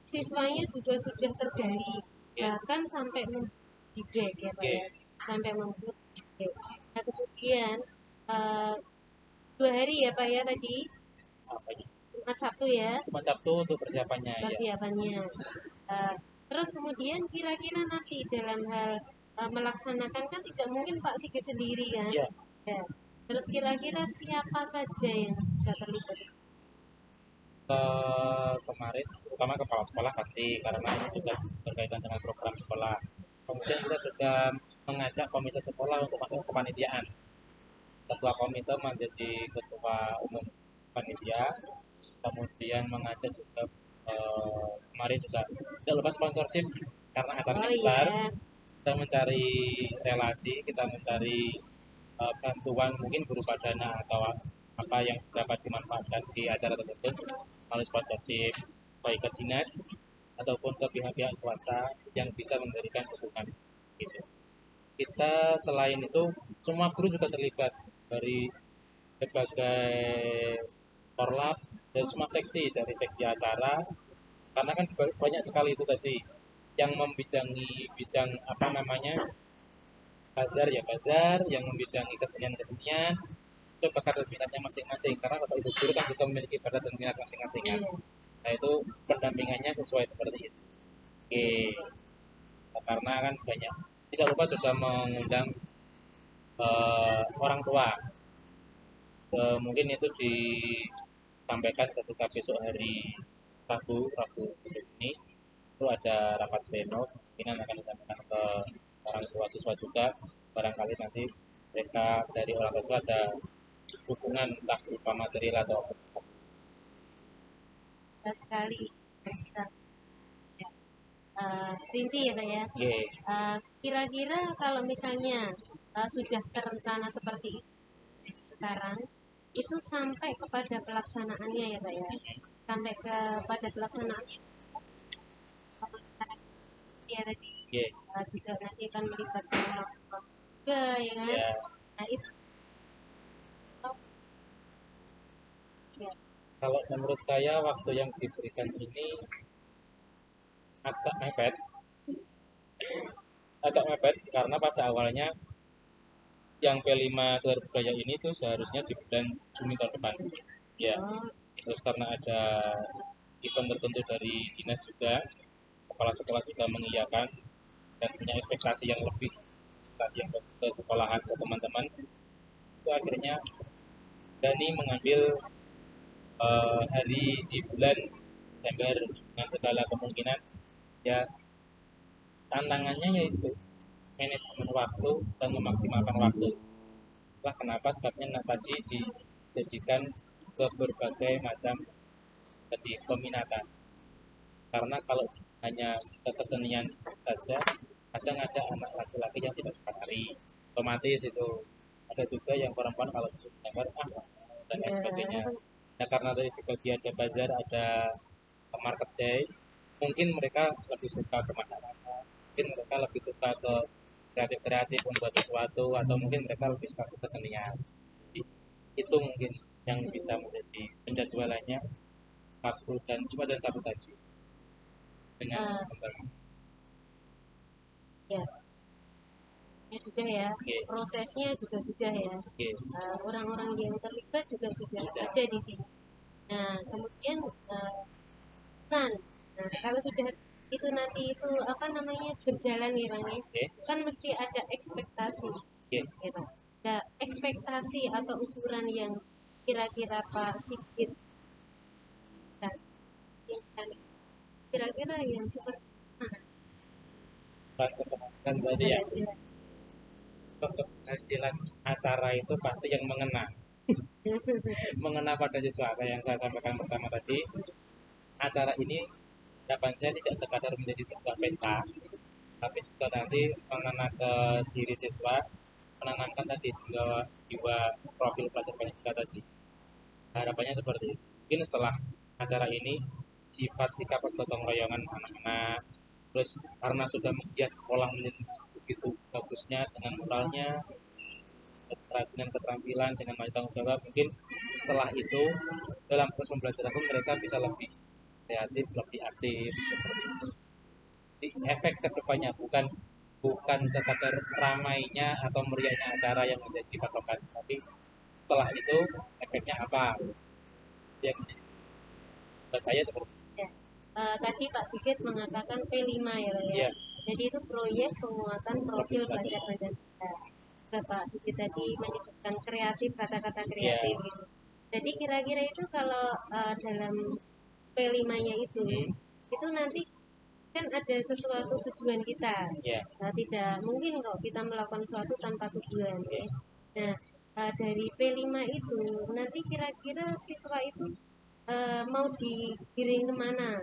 siswanya juga sudah tergali, Oke. bahkan sampai membuat feedback ya Pak Oke. ya, sampai membuat feedback. Nah kemudian eh, 2 hari ya Pak ya tadi, Apa ini? Jumat Sabtu ya Cuma Sabtu untuk persiapannya ya. persiapannya. Eh, Terus kemudian kira-kira nanti dalam hal melaksanakan kan tidak mungkin Pak Sigit sendiri kan? Ya, Ya. Terus kira-kira siapa saja yang bisa terlibat? kemarin terutama kepala sekolah pasti, karena ini juga berkaitan dengan program sekolah. Kemudian kita sudah mengajak komite sekolah untuk masuk ke panitiaan. Ketua komite menjadi ketua umum panitia, kemudian mengajak juga kemarin juga tidak lupa sponsorship, karena acaranya Oh besar. iya, Kita mencari relasi, kita mencari bantuan mungkin berupa dana atau apa yang dapat dimanfaatkan di acara tersebut melalui sponsorship, baik ke dinas ataupun ke pihak-pihak swasta yang bisa memberikan dukungan gitu. Kita selain itu semua guru juga terlibat, dari berbagai korlap dan semua seksi, dari seksi acara, karena kan banyak sekali itu tadi yang membidangi bidang apa namanya bazar, ya bazar, yang membidangi kesenian-kesenian, itu bakat dan minatnya masing-masing, karena bapak ibu guru kan juga memiliki bakat dan minat masing-masing kan. iya. Nah itu pendampingannya sesuai seperti itu. Oke. Nah, karena kan banyak, tidak lupa juga mengundang orang tua. Mungkin itu disampaikan ketika besok hari Rabu besok ini itu ada rapat pleno, mungkin akan disampaikan ke orang tua siswa juga, barangkali nanti mereka dari orang tua ada dukungan entah berupa material atau apa. Betul sekali bisa rinci ya Pak ya. Oke. Kira-kira kalau misalnya sudah terencana seperti itu dari sekarang, itu sampai kepada pelaksanaannya ya Pak ya, sampai kepada pelaksanaannya ya tadi Oke. juga nanti akan melibatkan orang tua juga ya kan. Ya, Nah itu ya. kalau menurut saya waktu yang diberikan ini agak mepet, karena pada awalnya yang P5 Budaya ini tuh seharusnya di bulan Juni tahun depan. Ya, Oh, terus karena ada event tertentu dari dinas juga, kepala sekolah juga mengiyakan dan punya ekspektasi yang lebih yang ke sekolahan ke teman-teman, itu akhirnya Dani mengambil hari di bulan Desember dengan segala kemungkinan. Ya, tantangannya yaitu manajemen waktu dan memaksimalkan waktu. Itulah kenapa sebabnya tadi dijadikan ke berbagai macam peminatan. Karena kalau hanya ke kesenian saja, kadang ada anak laki-laki yang tidak suka tari, otomatis itu. Ada juga yang perempuan kalau suka gambar dan lain sebagainya. ya. Nah, karena tadi juga dia ada bazar, ada market day, mungkin mereka lebih suka ke masyarakat, mungkin mereka lebih suka ke kreatif-kreatif membuat sesuatu, atau mungkin mereka lebih suka ke kesenian. Itu mungkin yang bisa menjadi penjadwalannya waktu dan cuma dan Sabtu tadi dengan Eh, kembali. ya, ya sudah ya. Oke, Prosesnya juga sudah ya. oke, Orang-orang yang terlibat juga sudah sudah. ada di sini. Nah, kemudian peran. Nah, kalau sudah itu nanti itu apa namanya berjalan ya bang ya, Oke, kan mesti ada ekspektasi, oke. gitu. Ada ekspektasi atau ukuran yang kira-kira Pak Sigit dan kira-kira yang seperti mana? Keberhasilan berarti ya, Keberhasilan. keberhasilan acara itu pasti yang mengena pada siswa. Kayak yang saya sampaikan pertama tadi, acara ini harapannya tidak sekadar menjadi sebuah pesta, tapi juga nanti mengena ke diri siswa, menanamkan tadi jiwa profil pelajar Pancasila tadi. Harapannya seperti itu. Mungkin setelah acara ini, sifat sikap gotong royongan anak-anak, terus karena sudah menghias sekolah menjadi begitu bagusnya dengan moralnya, kerajinan keterampilan dengan banyak tanggung jawab, mungkin setelah itu dalam proses pembelajaran pun mereka bisa lebih kreatif, lebih aktif seperti itu. Jadi efek kedepannya bukan bukan sekadar ramainya atau meriahnya acara yang menjadi patokan, tapi setelah itu efeknya apa? Yang buat saya seperti Ya. Tadi Pak Sigit mengatakan P5 ya Pak ya. ya, Jadi itu proyek penguatan profil profil pelajar. pelajar Pancasila. Pak Sigit tadi menyebutkan kreatif, kata-kata Ya, kreatif gitu. Jadi kira-kira itu kalau dalam P5-nya itu nanti kan ada sesuatu tujuan kita. ya, Tidak mungkin kok kita melakukan sesuatu tanpa tujuan. ya. Ya. Nah, dari P5 itu nanti kira-kira siswa itu mau digiring kemana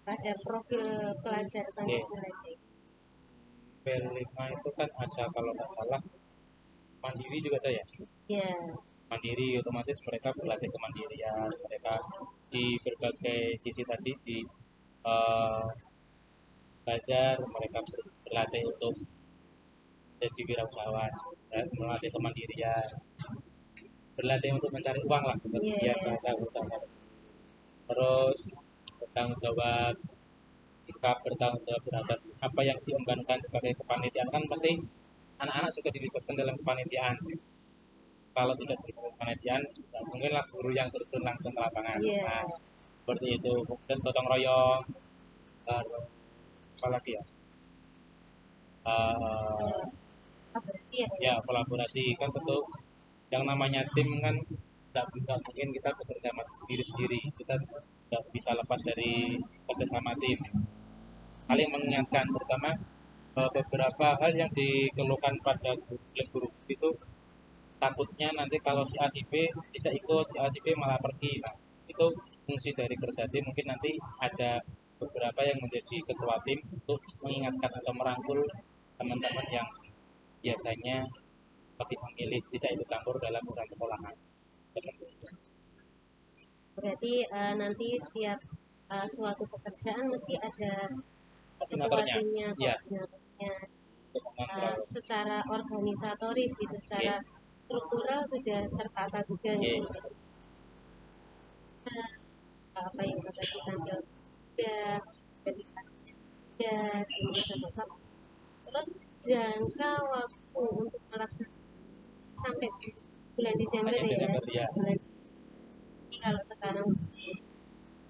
pada profil pelajar Oke. Pancasila ini? P5 itu kan ada kalau nggak salah mandiri juga ada ya. Ya, Mandiri otomatis mereka berlatih kemandirian, mereka di berbagai sisi tadi di eh, belajar, mereka berlatih untuk jadi wirausahawan, melatih kemandirian, berlatih untuk mencari uang lah seperti ya, yang ya. bahasa utama. Terus bertanggung jawab, sikap bertanggung jawab terhadap apa yang diembankan sebagai kepanitiaan, kan penting anak-anak juga dilibatkan dalam kepanitiaan. Kalau tidak di kepanitiaan, ya mungkinlah guru yang terjun langsung ke lapangan. Iya. Nah, seperti itu. Kemudian gotong royong, apa lagi ya? Ya. Eh, Oh, berarti ya, ya kolaborasi kan tentu yang namanya tim kan tidak mungkin kita bekerja sendiri-sendiri, kita tidak bisa lepas dari kerjasama tim, saling mengingatkan, terutama beberapa hal yang dikeluhkan pada guru itu, takutnya nanti kalau si A si B tidak ikut, si A si B malah pergi. Nah, itu fungsi dari kerja tim, mungkin nanti ada beberapa yang menjadi ketua tim untuk mengingatkan atau merangkul teman-teman yang biasanya lebih memilih tidak ikut campur dalam urusan sekolahan. berarti nanti setiap suatu pekerjaan mesti ada ketua Koordinatornya, timnya, ya, koordinatornya. dengan Secara organisatoris gitu, Oke, secara struktural sudah tertata juga oke, gitu. Apa yang tadi tampil sudah dari sudah sama-sama. Terus jangka waktu untuk melaksanakan sampai bulan Desember Hanya ya. Desember ya. Jadi kalau sekarang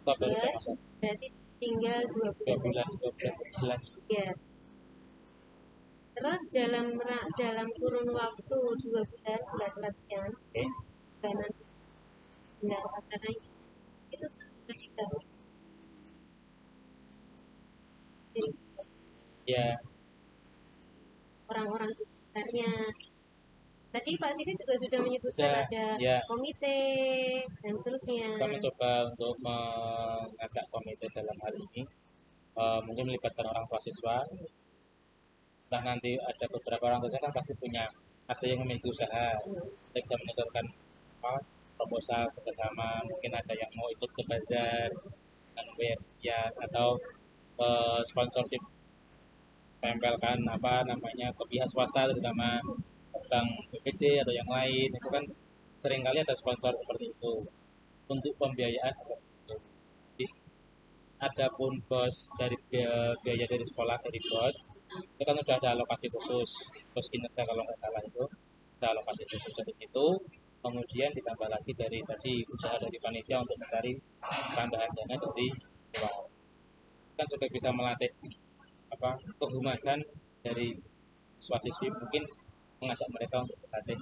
Oktober ya, udah masuk berarti tinggal 2 2 bulan. bulan 2 bulan berjalan. Ya. Terus dalam kurun waktu 2 bulan bulan latihan, Oke. dan nanti benar wacana itu sudah ditahu Ya, orang-orang di sekitarnya. Tadi Pak Sigit juga sudah menyebutkan sudah ada ya. komite dan seterusnya. Kita mencoba untuk mengajak komite dalam hal ini, mungkin melibatkan orang tua siswa. Nah, nanti ada beberapa orang tua kan pasti punya, ada yang memiliki usaha, kita bisa menyodorkan proposal bersama. Mungkin ada yang mau ikut ke bazar dengan bayar sekian, atau sponsorship tempelkan apa namanya ke pihak swasta, terutama bank BPD atau yang lain. Itu kan seringkali ada sponsor seperti itu untuk pembiayaan seperti itu. Jadi, adapun bos dari biaya dari sekolah dari bos itu kan sudah ada alokasi khusus, bos kinerja kalau nggak salah itu ada alokasi khusus dari itu. Kemudian ditambah lagi dari tadi usaha dari panitia untuk mencari tambahan dana dari luar. Kan juga bisa melatih apa kehumasan dari siswa-siswi, mungkin mengajak mereka untuk berlatih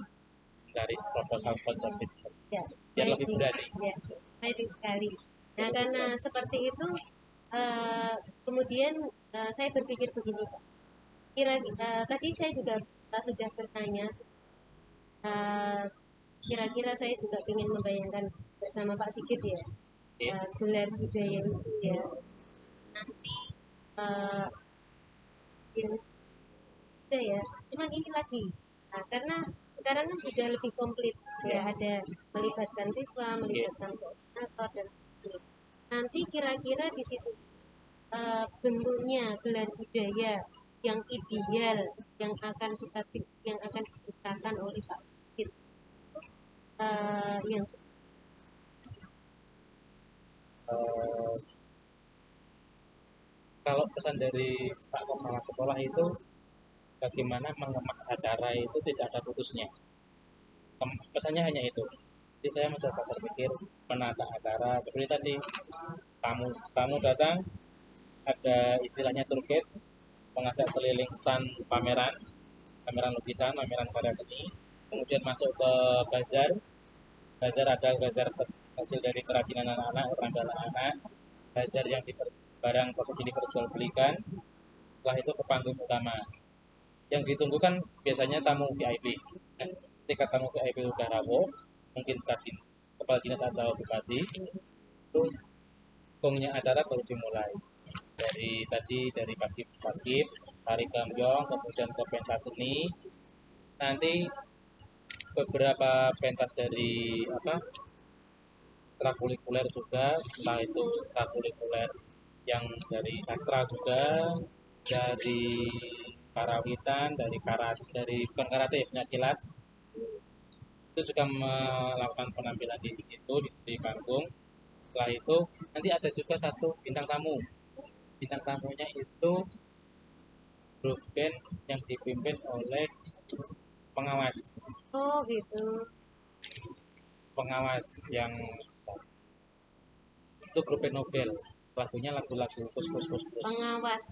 mencari proposal sponsorship Ya, biar lebih amazing. berani. Ya, amazing sekali. Nah, karena seperti itu, kemudian saya berpikir begini, tadi saya juga sudah bertanya, eh, kira-kira saya juga ingin membayangkan bersama Pak Sigit ya, Oke. gelar budaya itu ya, nanti uh, sudah ya, cuman ini lagi. Nah, karena sekarang kan sudah lebih komplit ya, ada melibatkan siswa, melibatkan koordinator dan sebagainya. Nanti kira-kira di situ bentuknya gelar budaya yang ideal yang akan diciptakan oleh Pak Sigit, yang Eh, kalau pesan dari Pak Kepala Sekolah itu bagaimana mengemas acara itu tidak ada putusnya. Pesannya hanya itu. Jadi saya mencoba berpikir menata acara seperti tadi, tamu datang, ada istilahnya tour guide, mengajak keliling stand pameran, pameran lukisan, pameran karya seni, kemudian masuk ke bazar. Bazar ada bazar hasil dari kerajinan anak-anak, orang anak, bazar yang barang pokok ini diperjualbelikan. Setelah itu ke panggung utama. Yang ditunggu kan biasanya tamu VIP. Nah, ketika tamu VIP sudah rawuh, mungkin tadi kepala dinas atau bupati, itu gongnya acara baru dimulai. Dari pagi tari gambyong, kemudian ke pentas seni, nanti beberapa pentas dari ekstrakurikuler juga, entah itu ekstrakurikuler yang dari sastra juga, dari karawitan, dari bukan karate ya, pencaksilat, itu juga melakukan penampilan di situ di panggung. Setelah itu nanti ada juga satu bintang tamu. Bintang tamunya itu grup band yang dipimpin oleh pengawas. oh gitu, Pengawas yang itu grup band Nobel. Lagunya lagu-lagu kus.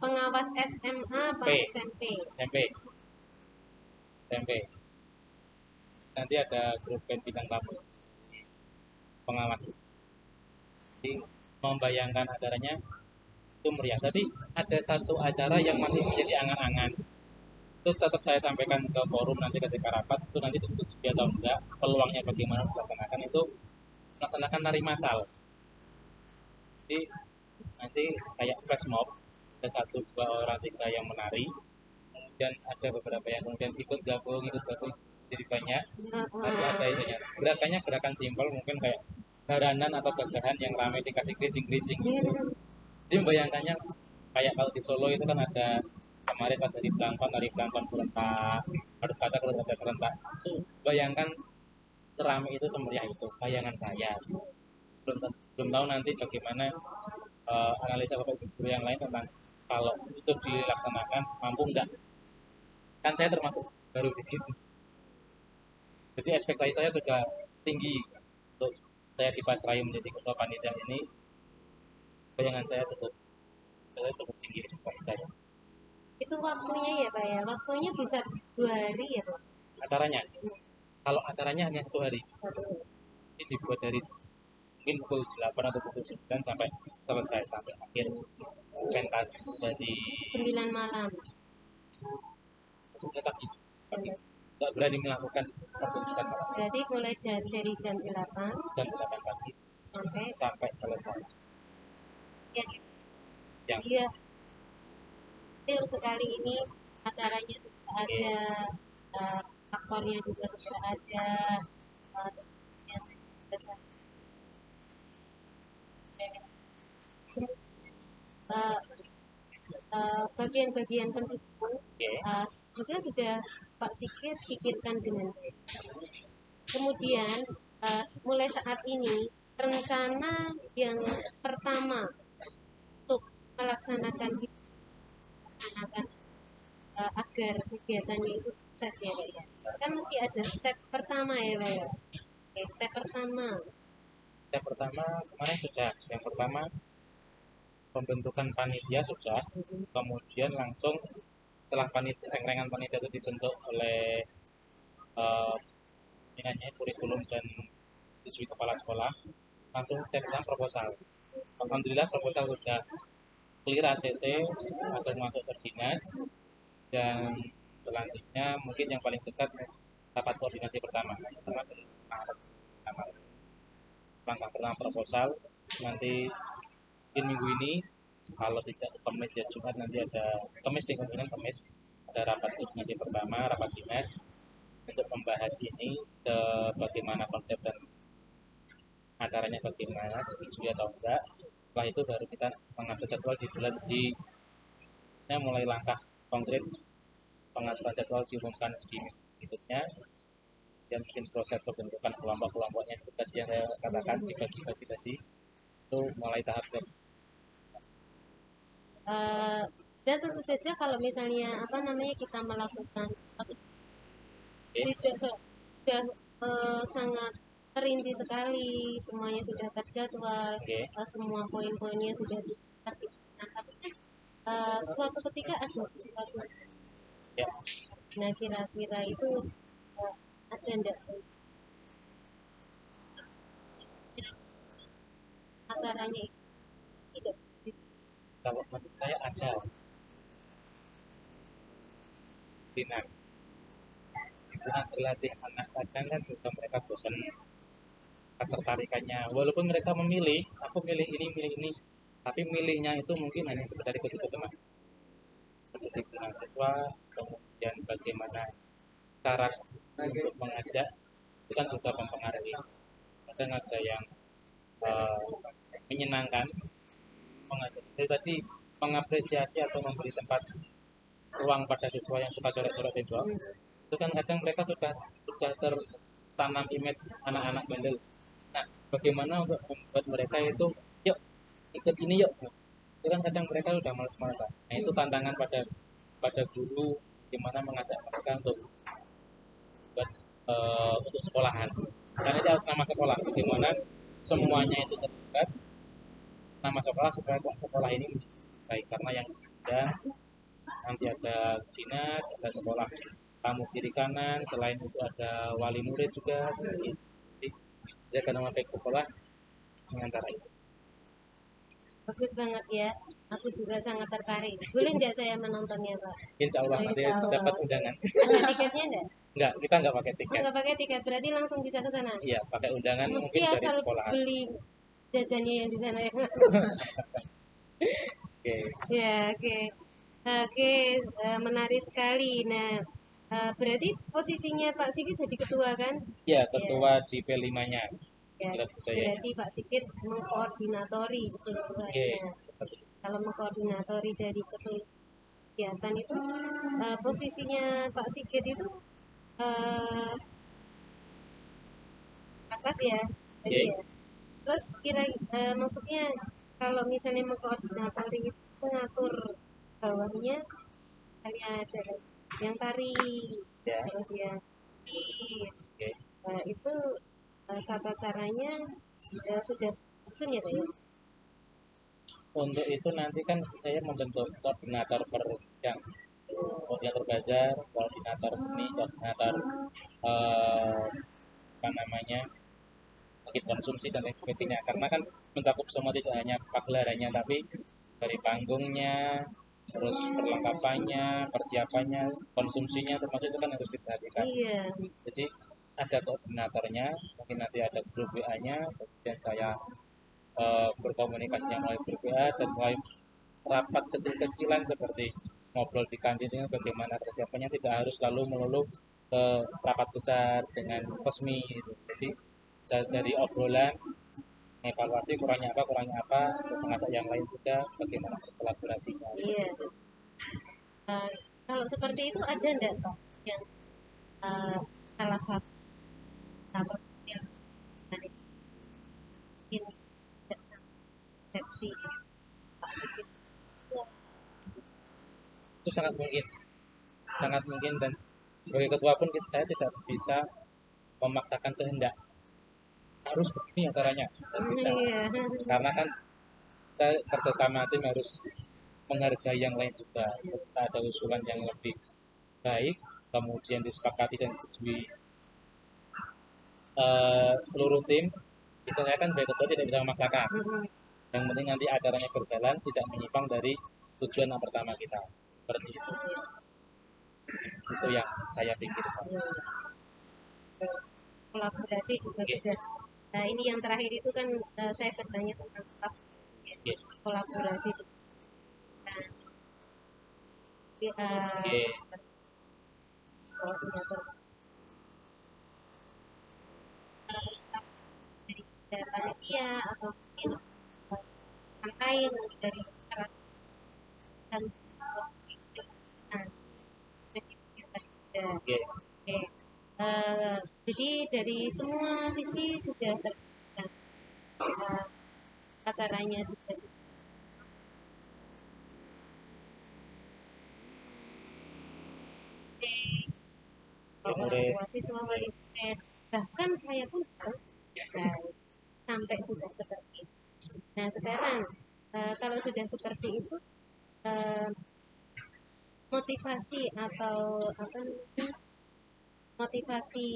pengawas SMA apa P, SMP? SMP, SMP. Nanti ada grup band bintang tamu pengawas. Jadi membayangkan acaranya itu meriah. Tapi ada satu acara yang masih menjadi angan-angan. Itu tetap saya sampaikan ke forum nanti ketika rapat, itu nanti diskusi atau enggak, peluangnya bagaimana dilaksanakan, itu melaksanakan nari massal. Jadi nanti kayak flash mob, ada satu dua orang tiga yang menari, kemudian ada beberapa yang kemudian ikut gabung, jadi banyak. Nanti ada itunya, gerakannya gerakan simpel, mungkin kayak haranan atau gagahan yang ramai dikasih gerincing-gerincing gitu. Jadi membayangkannya kayak kalau di Solo itu kan ada kemarin pas dari Blangkon serentak, harus kata kalau ada serentak. Itu bayangkan seramai itu, semeriah itu, bayangan saya. Belum, belum tahu nanti bagaimana analisa bapak ibu guru yang lain tentang kalau itu dilaksanakan mampu enggak. Kan saya termasuk baru di situ. Jadi ekspektasi saya juga tinggi untuk saya dipasrai menjadi ketua panitia ini. Bayangan saya cukup tinggi ekspektasi saya. Itu waktunya ya Pak ya, waktunya bisa 2 hari ya Pak? Acaranya, kalau acaranya hanya 1 hari, Satu hari. ini dibuat dari mungkin pukul 8 atau pukul 9 sampai selesai, sampai akhir pentas dari 9 malam. sesudah pagi. Nggak berani melakukan pertunjukan malam Berarti mulai dari jam 8 jam 8 pagi sampai sampai selesai. ya, Yang iya, detail sekali ini acaranya sudah ada, aktornya juga sudah ada, yang eh, bagian-bagian penting sebetulnya sudah Pak Sigit pikirkan dengan baik. Kemudian mulai saat ini rencana yang pertama untuk melaksanakan agar kegiatannya itu sukses ya Pak ya. Kan mesti ada step pertama ya Pak ya. Oke, step pertama. yang pertama kemarin sudah, yang pertama pembentukan panitia sudah, kemudian langsung setelah panitia rengrengan panitia itu dibentuk oleh kurikulum dan tujuh kepala sekolah, langsung tentang proposal. Alhamdulillah proposal sudah clear ACC, masuk masuk ke dinas, dan selanjutnya mungkin yang paling dekat rapat koordinasi pertama langkah pertama proposal. Nanti mungkin minggu ini, kalau tidak Kamis ya Jumat, nanti ada Kamis di kemungkinan Kamis ada rapat koordinasi pertama, rapat dinas untuk membahas ini bagaimana konsep dan acaranya, bagaimana disetujui atau enggak. Setelah itu baru kita mengatur jadwal di bulan mulai langkah konkret pengaturan jadwal diumumkan di berikutnya. Dan mungkin proses pembentukan kelompok-kelompoknya seperti yang saya katakan, dibagi-bagi itu mulai tahap ke Dan tentu saja kalau misalnya kita melakukan sudah sangat terinci sekali, semuanya sudah terjadwal, semua poin-poinnya sudah ditetapkan. Tapi suatu ketika ada sesuatu. ya. Nah kira-kira itu ada enggak acaranya tidak? Kalau menurut saya ada dinas setelah berlatih anak, kadang kan juga mereka bosan ketertarikannya, walaupun mereka memilih, aku milih ini, tapi milihnya itu mungkin hanya sekedar ikut-ikut teman, kedisiplinan siswa, kemudian bagaimana cara untuk mengajak, itu kan juga mempengaruhi. Kadang ada yang menyenangkan mengajak, tadi mengapresiasi atau memberi tempat ruang pada siswa yang suka coret-coret tembok, itu kan kadang mereka sudah tertanam image anak-anak bandel. Nah, bagaimana untuk membuat mereka itu, yuk ikut ini yuk, itu kan kadang mereka sudah malas-malasan. Nah, itu tantangan pada guru, gimana mengajak mereka untuk untuk sekolahan, karena itu harus nama sekolah, bagaimana semuanya itu terlibat nama sekolah supaya sekolah ini baik. Karena yang ada nanti ada dinas, ada sekolah tamu kiri kanan, selain itu ada wali murid juga, jadi jaga nama baik sekolah dengan cara itu. Bagus banget ya, aku juga sangat tertarik. Boleh nggak saya menontonnya Pak? Insya Allah nanti dapat undangan. Ada tiketnya nggak? Enggak, kita nggak pakai tiket. Nggak pakai tiket, berarti langsung bisa ke sana? Iya, pakai undangan. Mesti mungkin dari asal sekolah beli jajannya yang di sana ya. Oke. Ya, oke. Oke, menarik sekali. Nah, berarti posisinya Pak Sigit jadi ketua kan? Iya, ketua di P5-nya. Ya, berarti Pak Sigit mengkoordinatori keseluruhannya. Kalau mengkoordinatori dari keseluruhan kegiatan itu, posisinya Pak Sigit itu atas ya, tadi ya. Terus maksudnya kalau misalnya mengkoordinatori itu mengatur bawahnya, hanya ada yang tari, terus ya, Itu tata caranya sudah susun ya Pak ya? Untuk itu nanti kan saya membentuk koordinator per yang koordinator bazar, koordinator seni, koordinator eh, apa namanya sedikit konsumsi dan lain sebagainya, karena kan mencakup semua, tidak hanya pagelarannya tapi dari panggungnya, terus perlengkapannya, persiapannya, konsumsinya, termasuk itu kan harus diperhatikan. Iya. Jadi ada koordinatornya, mungkin nanti ada grup WA-nya, kemudian saya berkomunikasinya melalui grup WA dan mulai rapat kecil-kecilan seperti ngobrol di kantin ini bagaimana persiapannya, tidak harus selalu melulu ke rapat besar dengan resmi gitu. Jadi dari obrolan evaluasi kurangnya apa, terus mengajak yang lain juga bagaimana kolaborasinya. Iya. Kalau seperti itu ada enggak Pak yang salah satu personil mungkin persepsi Pak Sigit? Itu sangat mungkin, dan sebagai ketua pun saya tidak bisa memaksakan kehendak harus begini acaranya, tidak bisa, Iya. karena kan kita kerjasama tim harus menghargai yang lain juga. Kita ada usulan yang lebih baik, kemudian disepakati dan disetujui seluruh tim, itu saya kan sebagai ketua tidak bisa memaksakan. Yang penting nanti acaranya berjalan, tidak menyimpang dari tujuan yang pertama kita, seperti itu yang saya pikirkan. Kolaborasi juga sudah. Nah ini yang terakhir itu kan saya bertanya tentang kolaborasi. Nah, koordinator dari panitia atau mungkin yang lain dari masyarakat dan Oke. Jadi dari semua sisi sudah terbuka. Acaranya juga sudah. Orang tua siswa wali murid, bahkan saya pun bisa sampai sudah seperti itu. Nah sekarang kalau sudah seperti itu, motivasi atau apa namanya, motivasi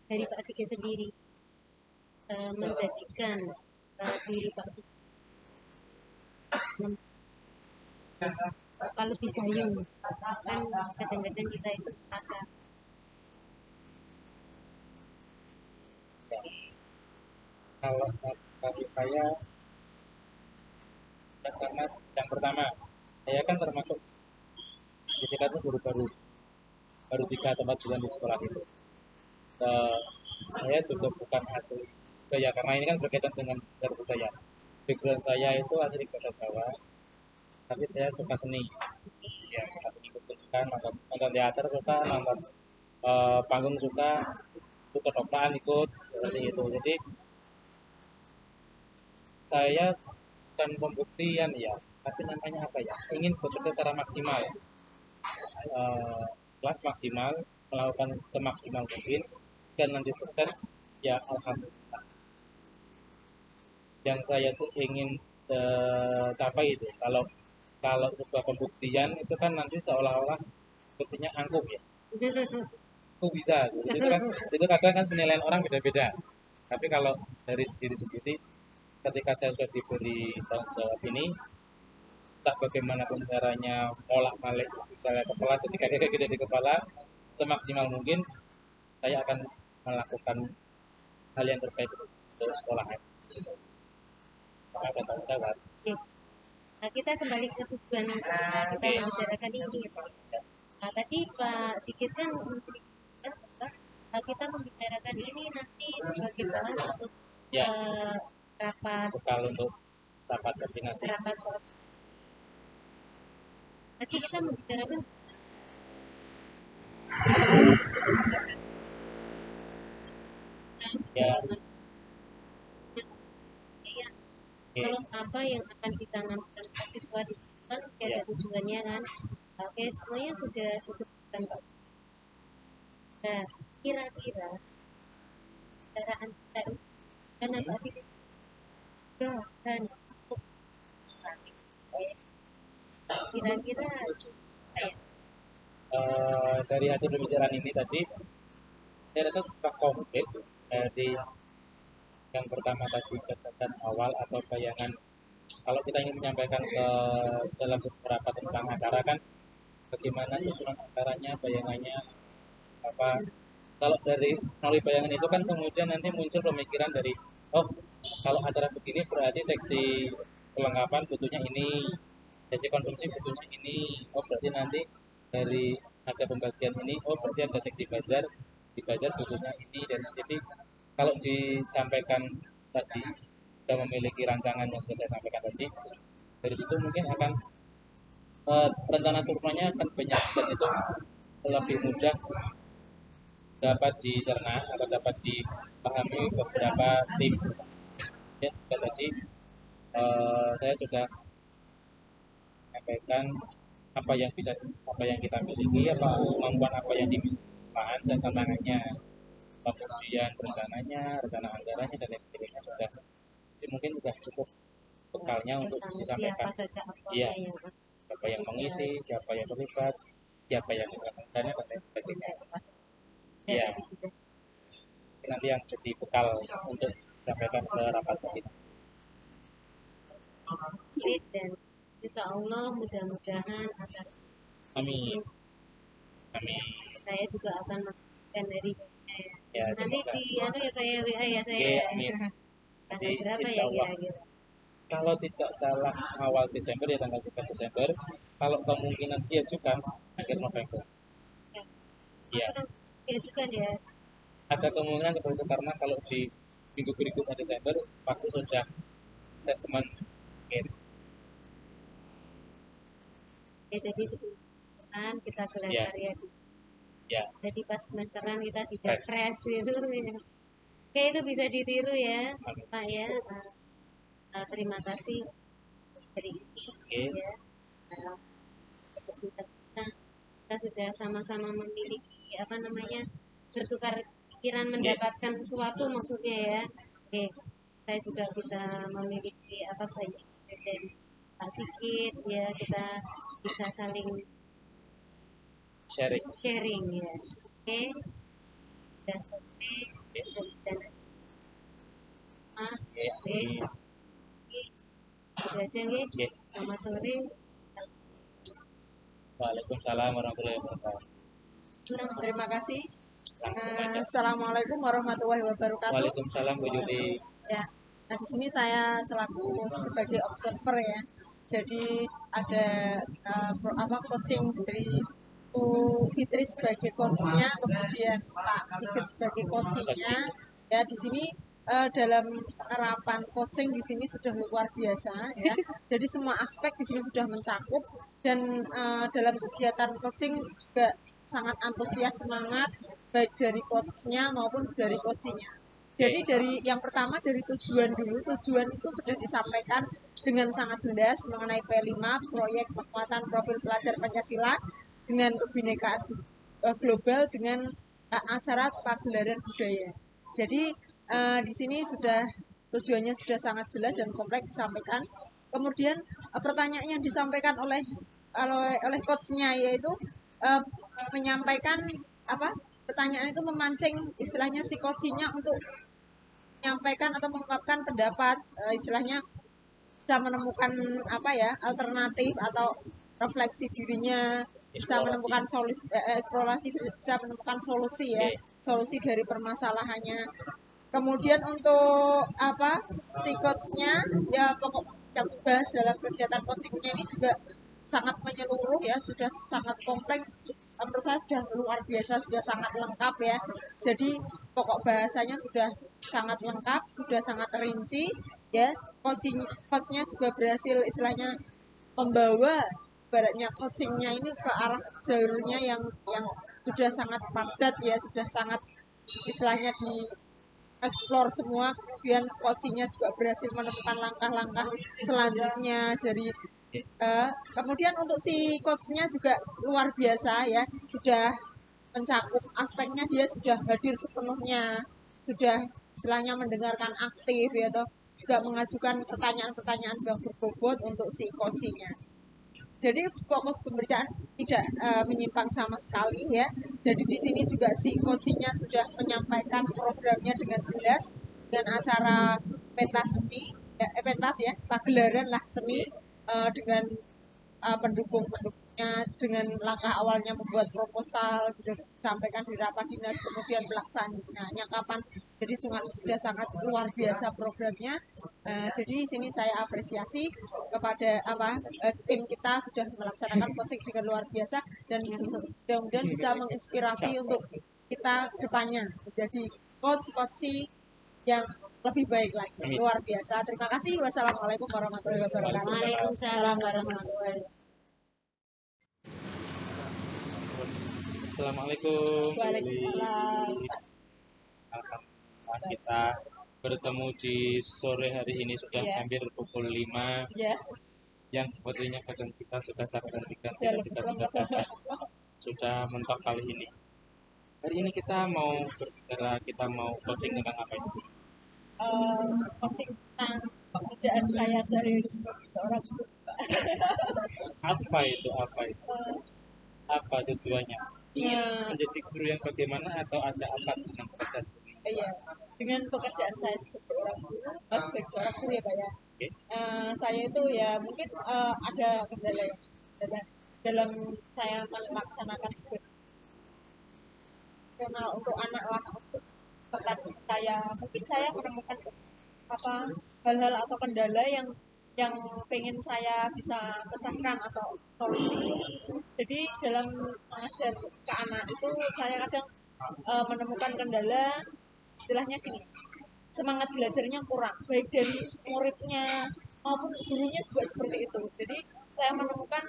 dari Pak Sigit sendiri menjadikan diri Pak Sigit apa lebih gayung, kan kadang-kadang kita itu merasa Kalau bagi saya, karena yang pertama saya kan termasuk ketika itu guru baru 3 atau 4 bulan di sekolah itu. Saya juga bukan asli budaya, karena ini kan berkaitan dengan budaya. Background saya itu asli bahasa Jawa, tapi saya suka seni. Ya, suka seni pertunjukan, nonton teater suka, nonton panggung suka, ikut kedokteran ikut, seperti itu. Jadi saya bukan pembuktian ya, tapi namanya apa ya? Ingin bekerja secara maksimal, kelas maksimal, melakukan semaksimal mungkin, dan nanti sukses ya alhamdulillah. Yang saya tuh ingin capai itu, kalau kalau sebuah pembuktian itu kan nanti seolah-olah sepertinya angkuh ya, aku bisa gitu. Itu kadang kan penilaian orang beda-beda, tapi kalau dari diri sendiri, ketika saya sudah diberi tanggung jawab ini, entah bagaimanapun caranya olah balik misalnya kepala, ketika kayak gitu di kepala, semaksimal mungkin saya akan melakukan hal yang terbaik untuk sekolah. Saya akan tanggung jawab. Nah, kita kembali ke tujuan kita membicarakan ini. Nah, tadi Pak Sigit kan kita membicarakan ini nanti sebagai bahan untuk Ya, rapat bekal untuk rapat koordinasi. Tadi kita membicarakan Ya. Terus apa yang akan ditanamkan ke siswa di kan ada tujuannya kan. Oke, semuanya sudah disebutkan Pak. Nah, kira-kira kendaraan kita itu dan apa sih dan kira-kira dari hasil pembicaraan ini tadi saya rasa cukup komplit. Dari yang pertama tadi gagasan awal atau bayangan, kalau kita ingin menyampaikan ke dalam beberapa tentang acara kan bagaimana susunan acaranya, bayangannya apa. Kalau dari melalui bayangan itu kan kemudian nanti muncul pemikiran dari, oh kalau acara begini berarti seksi perlengkapan butuhnya ini, seksi konsumsi butuhnya ini, oh berarti nanti dari ada pembagian ini, oh berarti ada seksi bazar, di bazar butuhnya ini. Dan jadi kalau disampaikan tadi sudah memiliki rancangan yang sudah saya sampaikan tadi, dari situ mungkin akan rencana turunannya akan banyak dan itu lebih mudah dapat dicerna atau dapat dipahami beberapa tim. Ya, dan tadi saya sudah menyampaikan apa yang bisa, apa yang kita miliki, apa kemampuan apa yang dimiliki dan tantangannya, kemudian rencananya, rencana anggarannya dan lain sebagainya sudah. Jadi mungkin sudah cukup bekalnya untuk disampaikan. Iya, siapa yang mengisi, siapa yang terlibat, siapa yang menggunakan dana dan lain sebagainya. Ya, nanti yang jadi bekal untuk disampaikan ke rapat kita. dan insya Allah mudah-mudahan akan Amin. Amin. saya juga akan melakukan dari Ya, nanti semoga. di anu ya Pak ya WA ya saya Oke, amin. tanggal Jadi, berapa insya ya Allah, kira-kira kalau tidak salah awal Desember ya, tanggal 3 Desember. Kalau kemungkinan diajukan akhir November. Ya, ya juga ya ada kemungkinan seperti itu karena kalau di minggu berikutnya Desember pasti sudah asesmen akhir. ya jadi sebelum kita gelar Ya. karya Ya, jadi pas semesteran kita tidak Fresh. fresh gitu ya. Oke itu bisa ditiru ya Amin. Pak ya. Terima kasih dari Oke. ya. Kita sudah sama-sama memiliki apa namanya bertukar pikiran mendapatkan sesuatu maksudnya ya. Oke, saya juga bisa memiliki apa banyak dari Pak Sigit ya kita bisa saling sharing. ya. Oke, dan sampai dan Oke, oke. amin. Itu aja nih. Oke. Selamat sore. Waalaikumsalam warahmatullahi wabarakatuh. Terima kasih. Langsung aja. Assalamualaikum warahmatullahi wabarakatuh. Waalaikumsalam Bu Juli. Ya, nah di sini saya selaku sebagai observer ya. Jadi ada coaching dari Bu Fitri sebagai coachnya, kemudian Pak Sigit sebagai coachingnya. Ya di sini dalam penerapan coaching di sini sudah luar biasa ya. Jadi semua aspek di sini sudah mencakup dan dalam kegiatan coaching juga sangat antusias semangat baik dari coachnya maupun dari coachingnya. Jadi dari yang pertama dari tujuan dulu, tujuan itu sudah disampaikan dengan sangat jelas mengenai P5 proyek penguatan profil pelajar Pancasila dengan kebinekaan global dengan acara pagelaran budaya. Jadi di sini sudah tujuannya sudah sangat jelas dan kompleks disampaikan. Kemudian pertanyaan yang disampaikan oleh coachnya yaitu menyampaikan apa pertanyaan itu memancing istilahnya si coachnya untuk menyampaikan atau mengungkapkan pendapat istilahnya bisa menemukan apa ya alternatif atau refleksi dirinya bisa menemukan solusi eksplorasi bisa menemukan solusi ya solusi dari permasalahannya. Kemudian untuk apa si coachnya ya pokok yang dibahas dalam kegiatan coachingnya ini juga sangat menyeluruh ya sudah sangat kompleks menurut saya sudah luar biasa sudah sangat lengkap ya jadi pokok bahasanya sudah sangat lengkap sudah sangat rinci ya coachnya juga berhasil istilahnya membawa baratnya coachingnya ini ke arah jalurnya yang sudah sangat padat ya sudah sangat istilahnya di explore semua kemudian coachingnya juga berhasil menemukan langkah-langkah selanjutnya jadi kemudian untuk si coachnya juga luar biasa ya sudah mencakup aspeknya dia sudah hadir sepenuhnya sudah istilahnya mendengarkan aktif ya toh, juga mengajukan pertanyaan-pertanyaan yang berbobot untuk si coachingnya. Jadi fokus pemberitaan tidak menyimpang sama sekali ya. Jadi di sini juga si coachingnya sudah menyampaikan programnya dengan jelas dengan acara pentas seni, pentas ya, pagelaran lah seni dengan pendukung-pendukungnya dengan langkah awalnya membuat proposal juga disampaikan di rapat dinas kemudian pelaksanaannya kapan, jadi sudah sangat luar biasa programnya. Jadi sini saya apresiasi kepada tim kita sudah melaksanakan coaching dengan luar biasa dan mudah-mudahan bisa menginspirasi untuk kita depannya menjadi coaching yang lebih baik lagi. Luar biasa. Terima kasih. Wassalamualaikum warahmatullahi wabarakatuh. Waalaikumsalam warahmatullahi Assalamualaikum. Waalaikumsalam. Alhamdulillah kita bertemu di sore hari ini sudah hampir pukul 5 Ya. yang sepertinya badan kita sudah tergantikan, Ya, kita sudah mentok kali ini. Hari ini kita mau berbicara, kita mau coaching tentang apa ini? Coaching tentang pekerjaan saya sehari sebagai seorang guru. Apa itu? Apa tujuannya? Ingin menjadi guru yang bagaimana atau ada apa dengan pekerjaan guru? Iya, dengan pekerjaan saya sebagai orang guru, sebagai seorang guru ya Pak ya. Okay. Saya itu ya mungkin ada kendala ya dalam saya melaksanakan sebagai karena untuk anak untuk pekan saya mungkin saya menemukan hal-hal atau kendala yang pengen saya bisa pecahkan atau solusi. Jadi dalam mengajar ke anak itu saya kadang menemukan kendala, istilahnya gini, semangat belajarnya kurang, baik dari muridnya maupun gurunya juga seperti itu. Jadi saya menemukan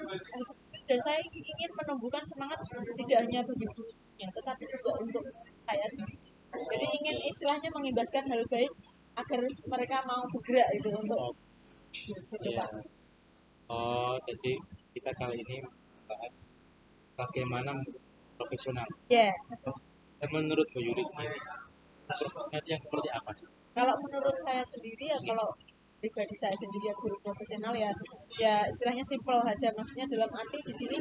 dan saya ingin menumbuhkan semangat tidak hanya bagi gurunya, tetapi juga untuk saya sendiri. Jadi ingin istilahnya mengimbaskan hal baik agar mereka mau bergerak itu untuk gitu, Pak. Jadi kita kali ini bahas bagaimana profesional. Ya. Menurut Bu Yuri sendiri, profesional yang seperti apa? Kalau menurut saya sendiri ya, kalau pribadi saya sendiri ya guru profesional ya istilahnya simpel aja, maksudnya dalam arti di sini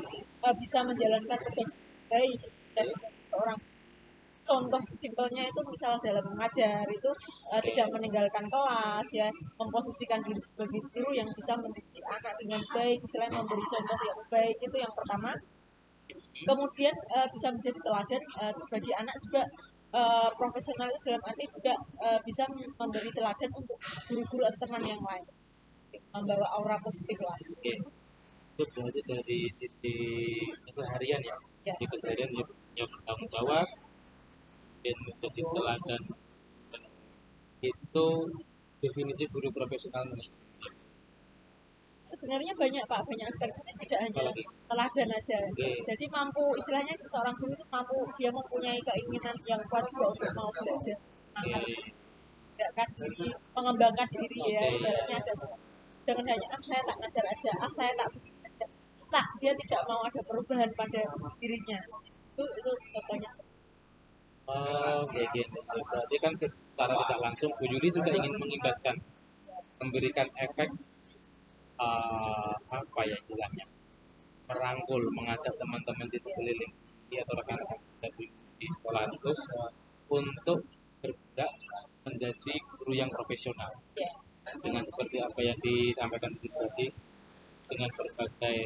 bisa menjalankan tugas baik dan seorang. Contoh simpelnya itu misal dalam mengajar itu tidak meninggalkan kelas ya, memposisikan diri sebagai guru yang bisa mendidik anak dengan baik, istilahnya memberi contoh yang baik, itu yang pertama. Kemudian bisa menjadi teladan bagi anak juga, profesional itu dalam arti juga bisa memberi teladan untuk guru-guru atau teman yang lain, membawa aura positif lah. Itu berarti dari sisi keseharian ya. Di keseharian yang bertanggung jawab dan menjadi teladan, itu definisi guru profesional. Sebenarnya banyak Pak, banyak sekali, tidak hanya teladan aja. Jadi mampu, istilahnya seorang guru itu mampu, dia mempunyai keinginan yang kuat juga untuk mau belajar, kan diri, mengembangkan diri ya. Ibaratnya ada dengan hanya saya tak ngajar aja, saya tak bikin aja, stuck, dia tidak mau ada perubahan pada dirinya. Itu contohnya. Gitu. Berarti kan secara tidak langsung Bu Yuli juga ingin mengimbaskan, memberikan efek apa ya istilahnya, merangkul, mengajak teman-teman di sekeliling atau rekan-rekan di sekolah itu untuk bergerak menjadi guru yang profesional dengan seperti apa yang disampaikan tadi, dengan berbagai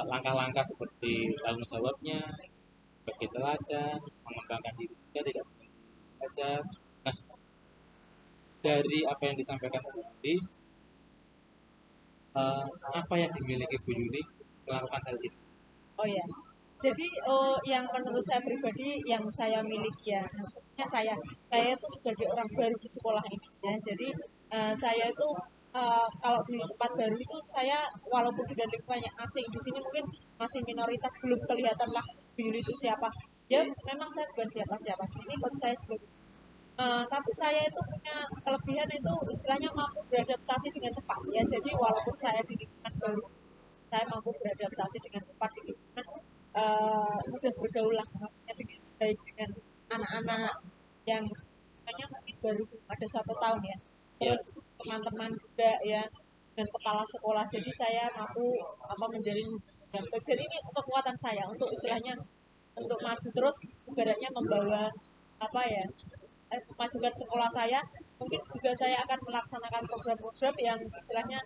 langkah-langkah seperti tanggung jawabnya, sebagai teladan, mengembangkan diri kita tidak saja. Nah, dari apa yang disampaikan tadi, apa yang dimiliki Bu Yuli melakukan hal ini? Oh ya, jadi yang menurut saya pribadi yang saya miliki ya, saya itu sebagai orang baru di sekolah ini ya. Jadi saya itu kalau di tempat baru itu saya walaupun dengan lingkungan yang asing, di sini mungkin masih minoritas, belum kelihatan lah Bu Yuli itu siapa. Ya memang saya bukan siapa-siapa sini, pas saya sebagai tapi saya itu punya kelebihan itu istilahnya mampu beradaptasi dengan cepat ya. Jadi walaupun saya di lingkungan baru, saya mampu beradaptasi dengan cepat di lingkungan, mudah bergaul lah maksudnya baik dengan anak-anak yang hanya mungkin baru ada 1 tahun ya, terus teman-teman juga ya, dan kepala sekolah. Jadi saya mampu menjadi yang jadi ini kekuatan saya untuk istilahnya untuk maju terus, ibaratnya membawa memajukan sekolah saya. Mungkin juga saya akan melaksanakan program-program yang istilahnya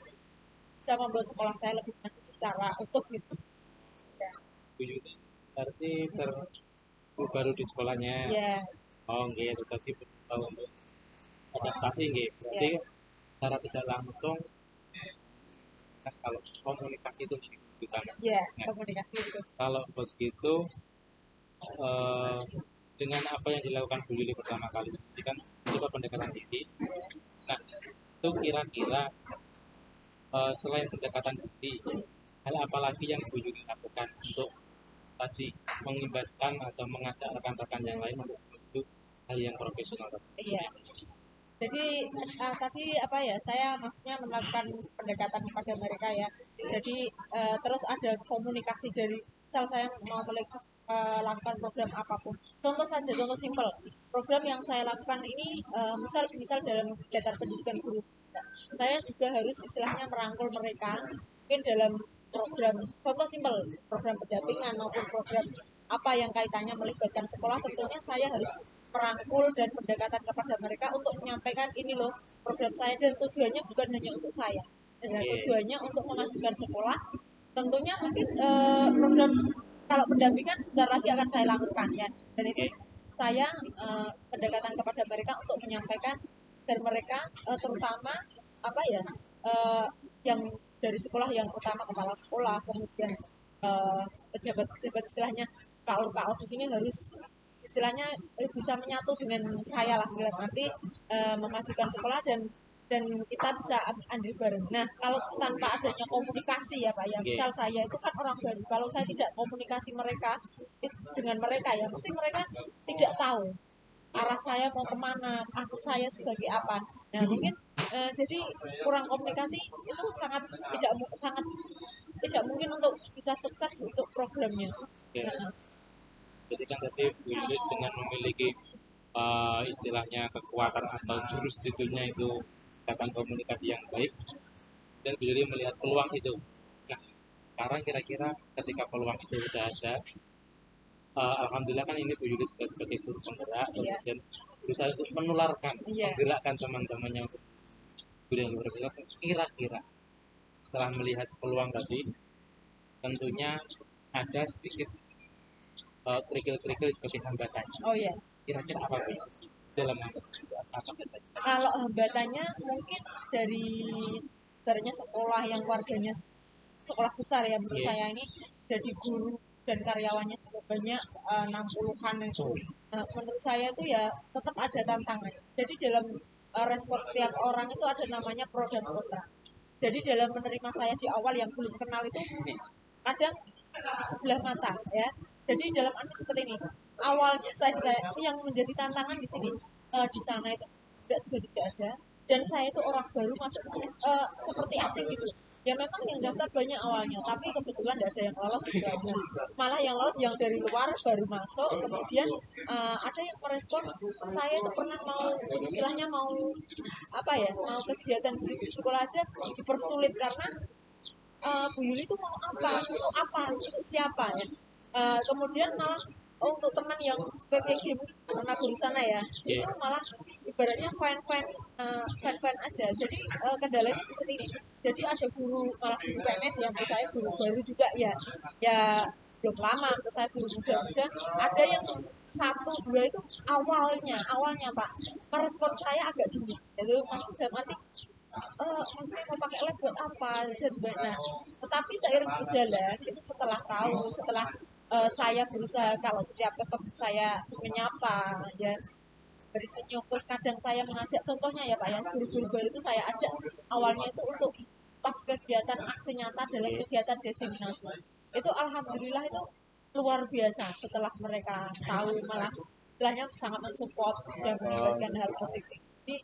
bisa membuat sekolah saya lebih maju secara utuh gitu. Berarti baru di sekolahnya. Ya, Oh, nggih, tadi berusaha untuk adaptasi nggih. Berarti secara tidak langsung kalau komunikasi itu utama. ya, komunikasi itu. Kalau begitu eh, dengan apa yang dilakukan Bu Yuli pertama kali ini kan coba pendekatan diri. Nah, itu kira-kira selain pendekatan diri, hal apa lagi yang Bu Yuli lakukan untuk tadi mengimbaskan atau mengajak rekan-rekan yang lain untuk menuju hal yang profesional? Iya. Jadi tadi saya maksudnya melakukan pendekatan kepada mereka ya. Jadi terus ada komunikasi dari misal saya mau lakukan program apapun. Contoh saja, contoh simpel. Program yang saya lakukan ini misal dalam kegiatan pendidikan guru. Saya juga harus istilahnya merangkul mereka mungkin dalam program, contoh simpel, program pendampingan maupun program apa yang kaitannya melibatkan sekolah. Tentunya saya harus merangkul dan pendekatan kepada mereka untuk menyampaikan ini loh program saya, dan tujuannya bukan hanya untuk saya, dan tujuannya untuk memajukan sekolah. Tentunya mungkin program kalau pendampingan sebentar lagi akan saya lakukan ya, dan itu saya pendekatan kepada mereka untuk menyampaikan dan mereka terutama uh, yang dari sekolah, yang utama kepala sekolah, kemudian pejabat-pejabat istilahnya KAUR di sini harus istilahnya bisa menyatu dengan saya lah, nanti memajukan sekolah dan kita bisa andil bareng. Nah, kalau tanpa adanya komunikasi ya Pak, ya misal saya itu kan orang baru, kalau saya tidak komunikasi dengan mereka ya, mesti mereka tidak tahu arah saya mau kemana, aku saya sebagai apa. Nah mungkin jadi kurang komunikasi itu sangat tidak mungkin untuk bisa sukses untuk programnya. Nah, jadi kan tadi Bu Yuli dengan memiliki istilahnya kekuatan atau jurus judulnya itu akan komunikasi yang baik, dan Bu Yuli melihat peluang itu. Nah, sekarang kira-kira ketika peluang itu sudah ada, alhamdulillah kan ini Bu Yuli sebagai guru penggerak, kemudian berusaha untuk menularkan, menggerakkan teman-temannya untuk budaya luar biasa. Kira-kira setelah melihat peluang tadi, tentunya ada sedikit kerikil-kerikil sebagai hambatan. Oh ya. Kira-kira apa sih dalam apa saja? Kalau hambatannya mungkin dari sebenarnya sekolah yang warganya sekolah besar ya, menurut saya ini jadi guru dan karyawannya juga banyak, 60-an itu. Menurut saya itu ya tetap ada tantangan. Jadi dalam respon setiap orang itu ada namanya pro dan kontra. Jadi dalam menerima saya di awal yang belum kenal itu kadang sebelah mata ya. Jadi dalam arti seperti ini, awalnya saya yang menjadi tantangan di sini, di sana itu juga tidak ada, dan saya itu orang baru masuk seperti asing gitu. Ya memang yang daftar banyak awalnya, tapi kebetulan tidak ada yang lolos istilahnya. Malah yang lolos yang dari luar baru masuk, kemudian ada yang merespon saya itu pernah mau istilahnya mau mau kegiatan di sekolah aja dipersulit karena Bu Yuli itu mau apa, itu siapa ya. Kemudian malah untuk teman yang PPG pernah di sana ya, itu malah ibaratnya fan aja. Jadi kendalanya seperti ini. Jadi ada malah guru PNS yang saya guru baru juga ya belum lama, saya guru muda, ada yang 1-2 itu awalnya Pak merespon saya agak dulu, jadi masuk dalam arti maksudnya mau pakai lab buat apa dan sebagainya. Tetapi seiring berjalan itu setelah saya berusaha, kalau setiap ketemu saya menyapa ya dari senyum, terus kadang saya mengajak, contohnya ya Pak ya, guru-guru baru itu saya ajak awalnya itu untuk pas kegiatan aksi nyata dalam kegiatan diseminasi. Itu alhamdulillah itu luar biasa, setelah mereka tahu malah istilahnya sangat mensupport dan menjelaskan hal positif. Jadi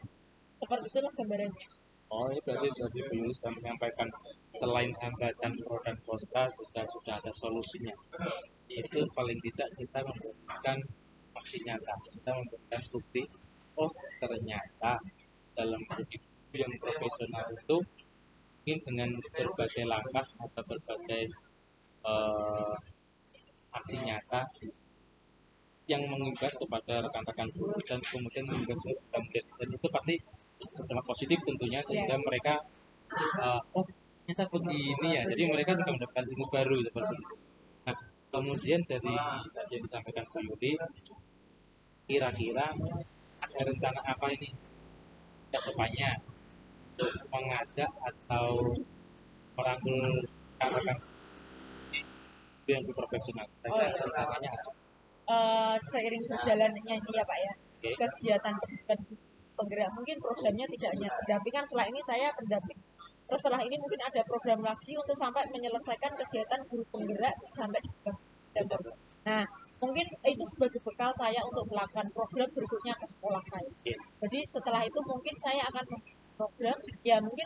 seperti itulah gambarannya. Oh, ini berarti Bu Yuli sudah menyampaikan selain hambatan pro dan kontra sudah ada solusinya. Yaitu paling tidak kita memberikan aksi nyata, kita memberikan bukti. Oh ternyata dalam uji yang profesional itu mungkin dengan berbagai langkah atau berbagai eh, aksi nyata yang mengimbas kepada rekan-rekan guru dan kemudian mengimbas kepada murid, dan itu pasti berdampak positif tentunya, sehingga mereka oh ternyata begini ya, jadi mereka juga mendapatkan ilmu baru seperti itu. Nah kemudian dari yang disampaikan Bu Yuli, kira-kira ada rencana apa ini ke depannya untuk mengajak atau merangkul rekan-rekan yang profesional? Ada rencananya apa? Seiring berjalannya ini ya Pak ya, Oke. kegiatan pendidikan penggerak, mungkin programnya tidak hanya pendampingan, setelah ini saya pendamping, terus setelah ini mungkin ada program lagi untuk sampai menyelesaikan kegiatan guru penggerak sampai di Desember. Nah mungkin itu sebagai bekal saya untuk melakukan program berikutnya ke sekolah saya. Jadi setelah itu mungkin saya akan membuat program ya, mungkin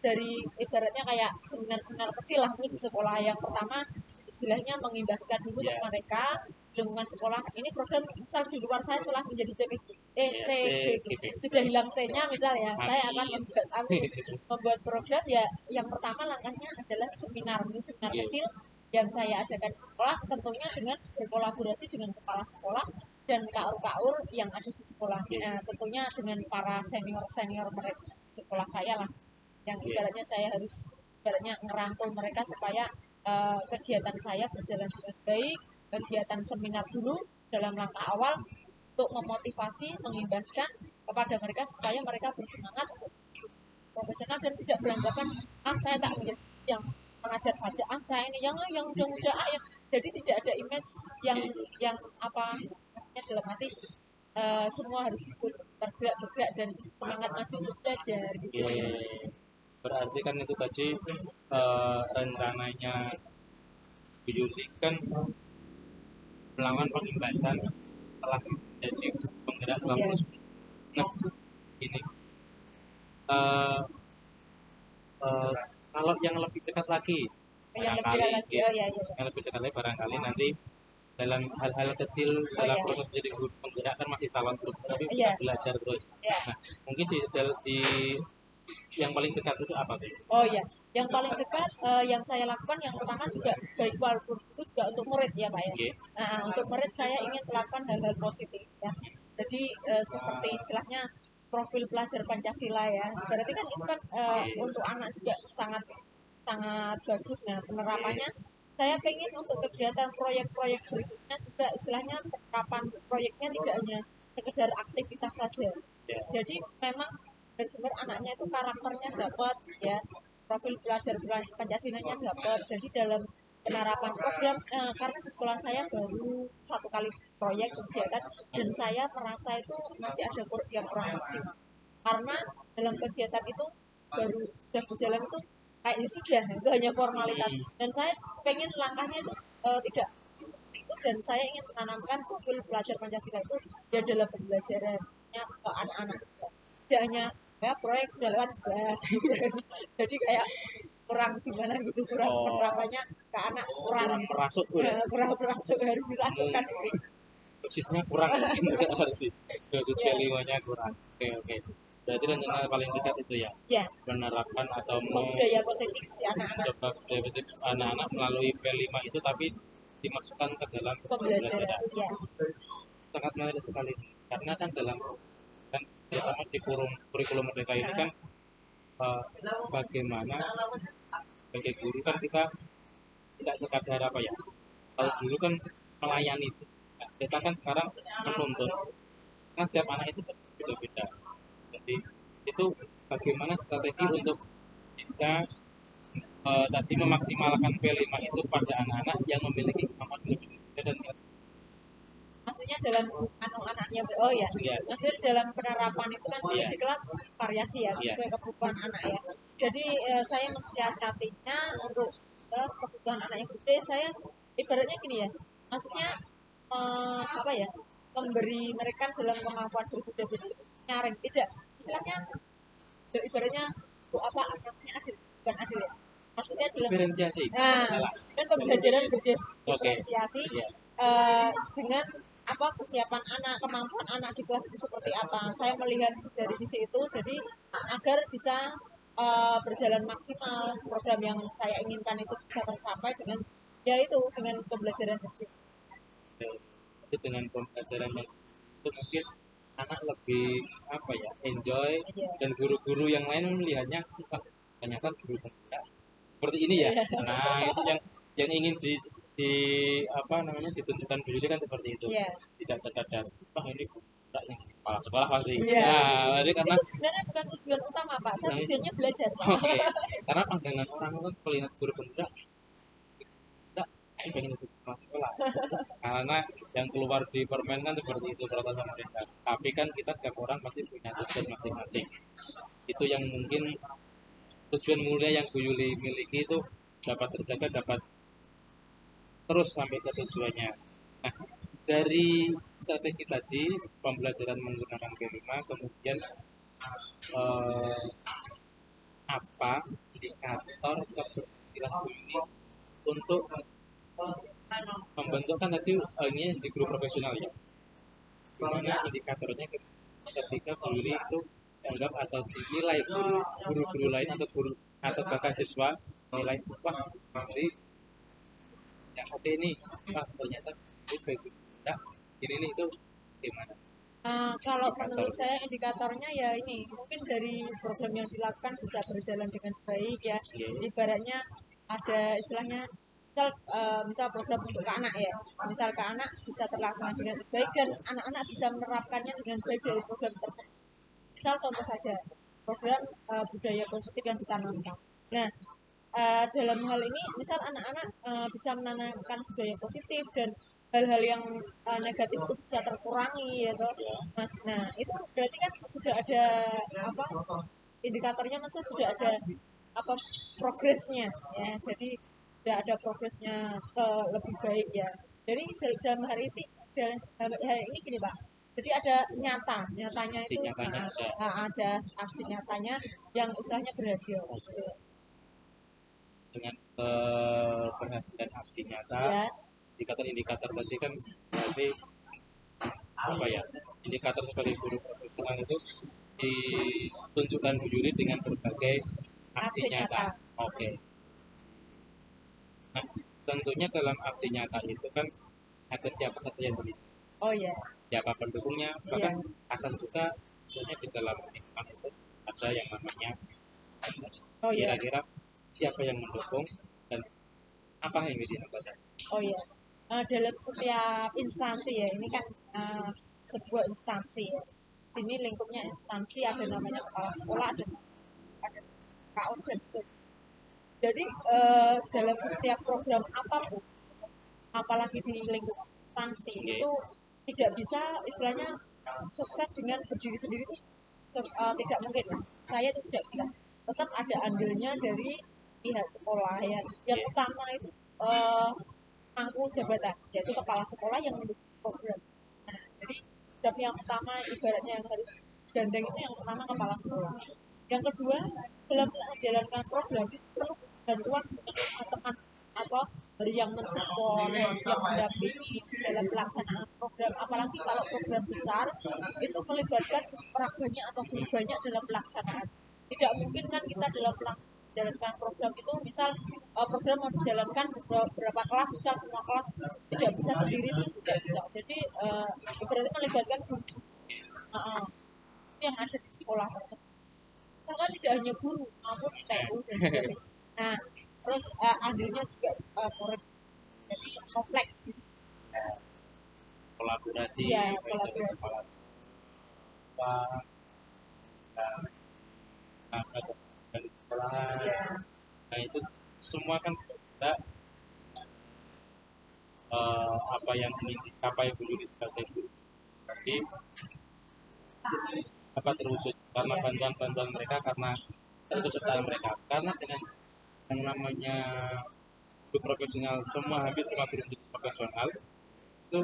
dari ibaratnya kayak seminar-seminar kecil lah di sekolah. Yang pertama istilahnya mengimbaskan dulu ke mereka lingkungan sekolah ini, program misal di luar saya telah menjadi sudah hilang T-nya misal ya, saya akan membuat program ya. Yang pertama langkahnya adalah seminar kecil yang saya adakan di sekolah, tentunya dengan berkolaborasi dengan kepala sekolah dan kaur-kaur yang ada di sekolah. Tentunya dengan para senior mereka sekolah saya lah, yang ibaratnya saya harus ibaratnya ngerangkul mereka supaya kegiatan saya berjalan dengan baik. Kegiatan seminar dulu dalam langkah awal untuk memotivasi, mengimbaskan kepada mereka supaya mereka bersemangat profesional dan tidak beranggapan saya tak menjadi yang mengajar saja, saya ini yang muda yang, jadi tidak ada image yang apa maksudnya dalam hati semua harus ikut bergerak dan semangat maju untuk belajar gitu. Berarti kan itu tadi rencananya Bu Yuli kan melakukan pengimbasan setelah jadi penggerak selama nah ini kalau yang lebih dekat lagi barangkali yang lebih dekat lagi barangkali nanti dalam hal-hal kecil dalam proses menjadi guru penggerak kan masih calon guru tapi kita belajar terus. Nah mungkin di yang paling dekat itu apa sih? Oh ya, yang paling dekat yang saya lakukan yang pertama juga baik walaupun itu juga untuk murid ya Pak ya. Nah untuk murid saya ingin melakukan hal-hal positif ya. Jadi seperti istilahnya profil pelajar Pancasila ya. Berarti kan itu kan untuk anak juga sangat bagus. Nah penerapannya saya pengen untuk kegiatan proyek-proyek berikutnya juga istilahnya penerapan proyeknya tidak hanya sekedar aktivitas saja. Jadi memang benar anaknya itu karakternya dapat ya, profil pelajar Pancasilanya dapat. Jadi dalam penerapan program karena di sekolah saya baru satu kali proyek kegiatan dan saya merasa itu masih ada yang kurang maksimal karena dalam kegiatan itu baru sudah berjalan itu kayak sudah itu hanya formalitas dan saya pengen langkahnya itu tidak itu, dan saya ingin menanamkan profil pelajar Pancasila itu ya dalam pembelajarannya ke anak-anak juga, tidak hanya ya proyek sudah lewat sudah jadi kayak kurang gimana gitu, kurang penerapannya ke anak kurang terasuk kurang harus dilakukan dosisnya kurang harus dosis kelimanya kurang. Oke berarti rencana paling dekat itu ya menerapkan atau budaya positif di anak-anak melalui P5 itu tapi dimasukkan ke dalam pembelajaran. Sangat menarik sekali karena kan dalam kan terutama di kurikulum mereka ini kan bagaimana sebagai guru kan kita tidak sekadar apa ya, kalau dulu kan melayani itu kita kan sekarang menuntut kan setiap anak itu berbeda-beda. Jadi itu bagaimana strategi untuk bisa tadi memaksimalkan P5 itu pada anak-anak yang memiliki kemampuan lebih dan maksudnya dalam anak-anaknya maksudnya dalam penerapan itu kan di kelas variasi ya sesuai kebutuhan anak ya. Jadi saya mensiasatinya untuk kebutuhan anak yang gede. Saya ibaratnya gini ya, maksudnya apa ya, memberi mereka dalam kemampuan berbeda-beda nyaring tidak istilahnya ibaratnya apa anaknya adil bukan adil ya, maksudnya dalam diferensiasi kan pembelajaran berdiferensiasi dengan apa kesiapan anak, kemampuan anak di kelas itu seperti apa. Saya melihat dari sisi itu, jadi agar bisa berjalan maksimal, program yang saya inginkan itu bisa tercapai dengan ya itu dengan pembelajaran daring. Itu dengan pembelajaran yang itu mungkin anak lebih apa ya enjoy, Iya. dan guru-guru yang lain melihatnya "Wah, ternyata guru pemula seperti ini ya." Iya. Nah itu yang ingin di apa namanya ditunjukkan dulu kan seperti itu, Iya. tidak sekadar wah ini pemula yang kepala sekolah pasti. Iya. Nah jadi karena Itu sebenarnya bukan tujuan utama Pak, saya tujuannya belajar Pak. oke, karena pandangan orang kan melihat guru pemula enggak pengen ikut kelas sekolah, karena yang keluar di permen kan seperti itu peraturan pemerintah. Tapi kan kita setiap orang pasti punya tujuan masing-masing. Itu yang mungkin tujuan mulia yang Bu Yuli miliki itu dapat terjaga, dapat terus sampai ke tujuannya. Nah, dari strategi tadi pembelajaran menggunakan P5, kemudian eh, apa indikator keberhasilan Bu Yuli untuk membentukkan tadi ini di guru profesional ya, dimana indikatornya ketika guru itu dianggap atau dinilai guru-guru lain atau guru atau bahkan siswa nilai wah nanti yang oke ini wah ternyata ini sebagai guru tidak ini itu gimana Kalau menurut indikatornya. saya indikatornya ya ini mungkin dari program yang dilakukan bisa berjalan dengan baik ya. Iya. Ibaratnya ada istilahnya misal program untuk ke anak ya, misal ke anak bisa terlaksana dengan baik dan anak-anak bisa menerapkannya dengan baik dari program tersebut. Misal contoh saja program budaya positif yang ditanamkan. Nah, dalam hal ini misal anak-anak bisa menanamkan budaya positif dan hal-hal yang negatif itu bisa terkurangi ya toh Mas. Nah itu berarti kan sudah ada apa indikatornya, maksudnya sudah ada apa progresnya ya, jadi sudah ada progresnya ke lebih baik ya. Jadi dalam hari ini dalam hari ini gini Pak, jadi ada nyatanya Aksi itu nyatanya ada. ada aksi nyatanya yang istilahnya berhasil Dengan keberhasilan aksi nyata ya. indikator-indikator tadi kan berarti apa ya, indikator sebagai guru profesional itu ditunjukkan Bu Yuli dengan berbagai aksi Aksi nyata. nyata. Oke. Nah, tentunya dalam aksi nyata itu kan ada siapa saja yang terlibat, Oh ya, siapa pendukungnya, iya. bahkan akan juga tentunya di dalam lingkungan itu ada yang namanya Oh ya, kira-kira siapa yang mendukung dan apa yang dilakukan. oh ya. Dalam setiap instansi ya, ini kan sebuah instansi ya. Ini lingkupnya instansi, ada namanya kepala sekolah, ada KO dan sebagainya. Jadi dalam setiap program apapun, apalagi di lingkup instansi itu tidak bisa istilahnya sukses dengan berdiri sendiri itu tidak mungkin. Saya itu tidak bisa. Tetap ada andilnya dari pihak sekolah ya. Yang utama itu pangku jabatan, yaitu kepala sekolah yang mendukung program. Nah, jadi job yang utama ibaratnya yang harus gandeng itu yang pertama kepala sekolah. Yang kedua, dalam menjalankan program itu perlu bantuan teman apa dari yang mensupport, yang mendampingi dalam pelaksanaan program. Apalagi kalau program besar itu melibatkan orang banyak atau guru banyak dalam pelaksanaan. Tidak mungkin kan kita dalam menjalankan program itu misal program mau dijalankan beberapa kelas, misal semua kelas tidak bisa berdiri itu tidak bisa. Jadi berarti melibatkan guru yang ada di sekolah tersebut. Karena tidak hanya guru maupun TU dan sebagainya. Nah, terus andilnya juga koreksi. Jadi kompleks gitu. Kolaborasi Iya, baik dari kolaborasi. kepala sekolah dan dari sekolahan. Iya, Nah itu semua kan kita apa yang ingin dicapai Bu Yuli sebagai guru. Jadi dapat terwujud karena bantuan-bantuan mereka, karena keikutsertaan mereka. Karena dengan yang namanya guru profesional, semua hampir semua guru profesional itu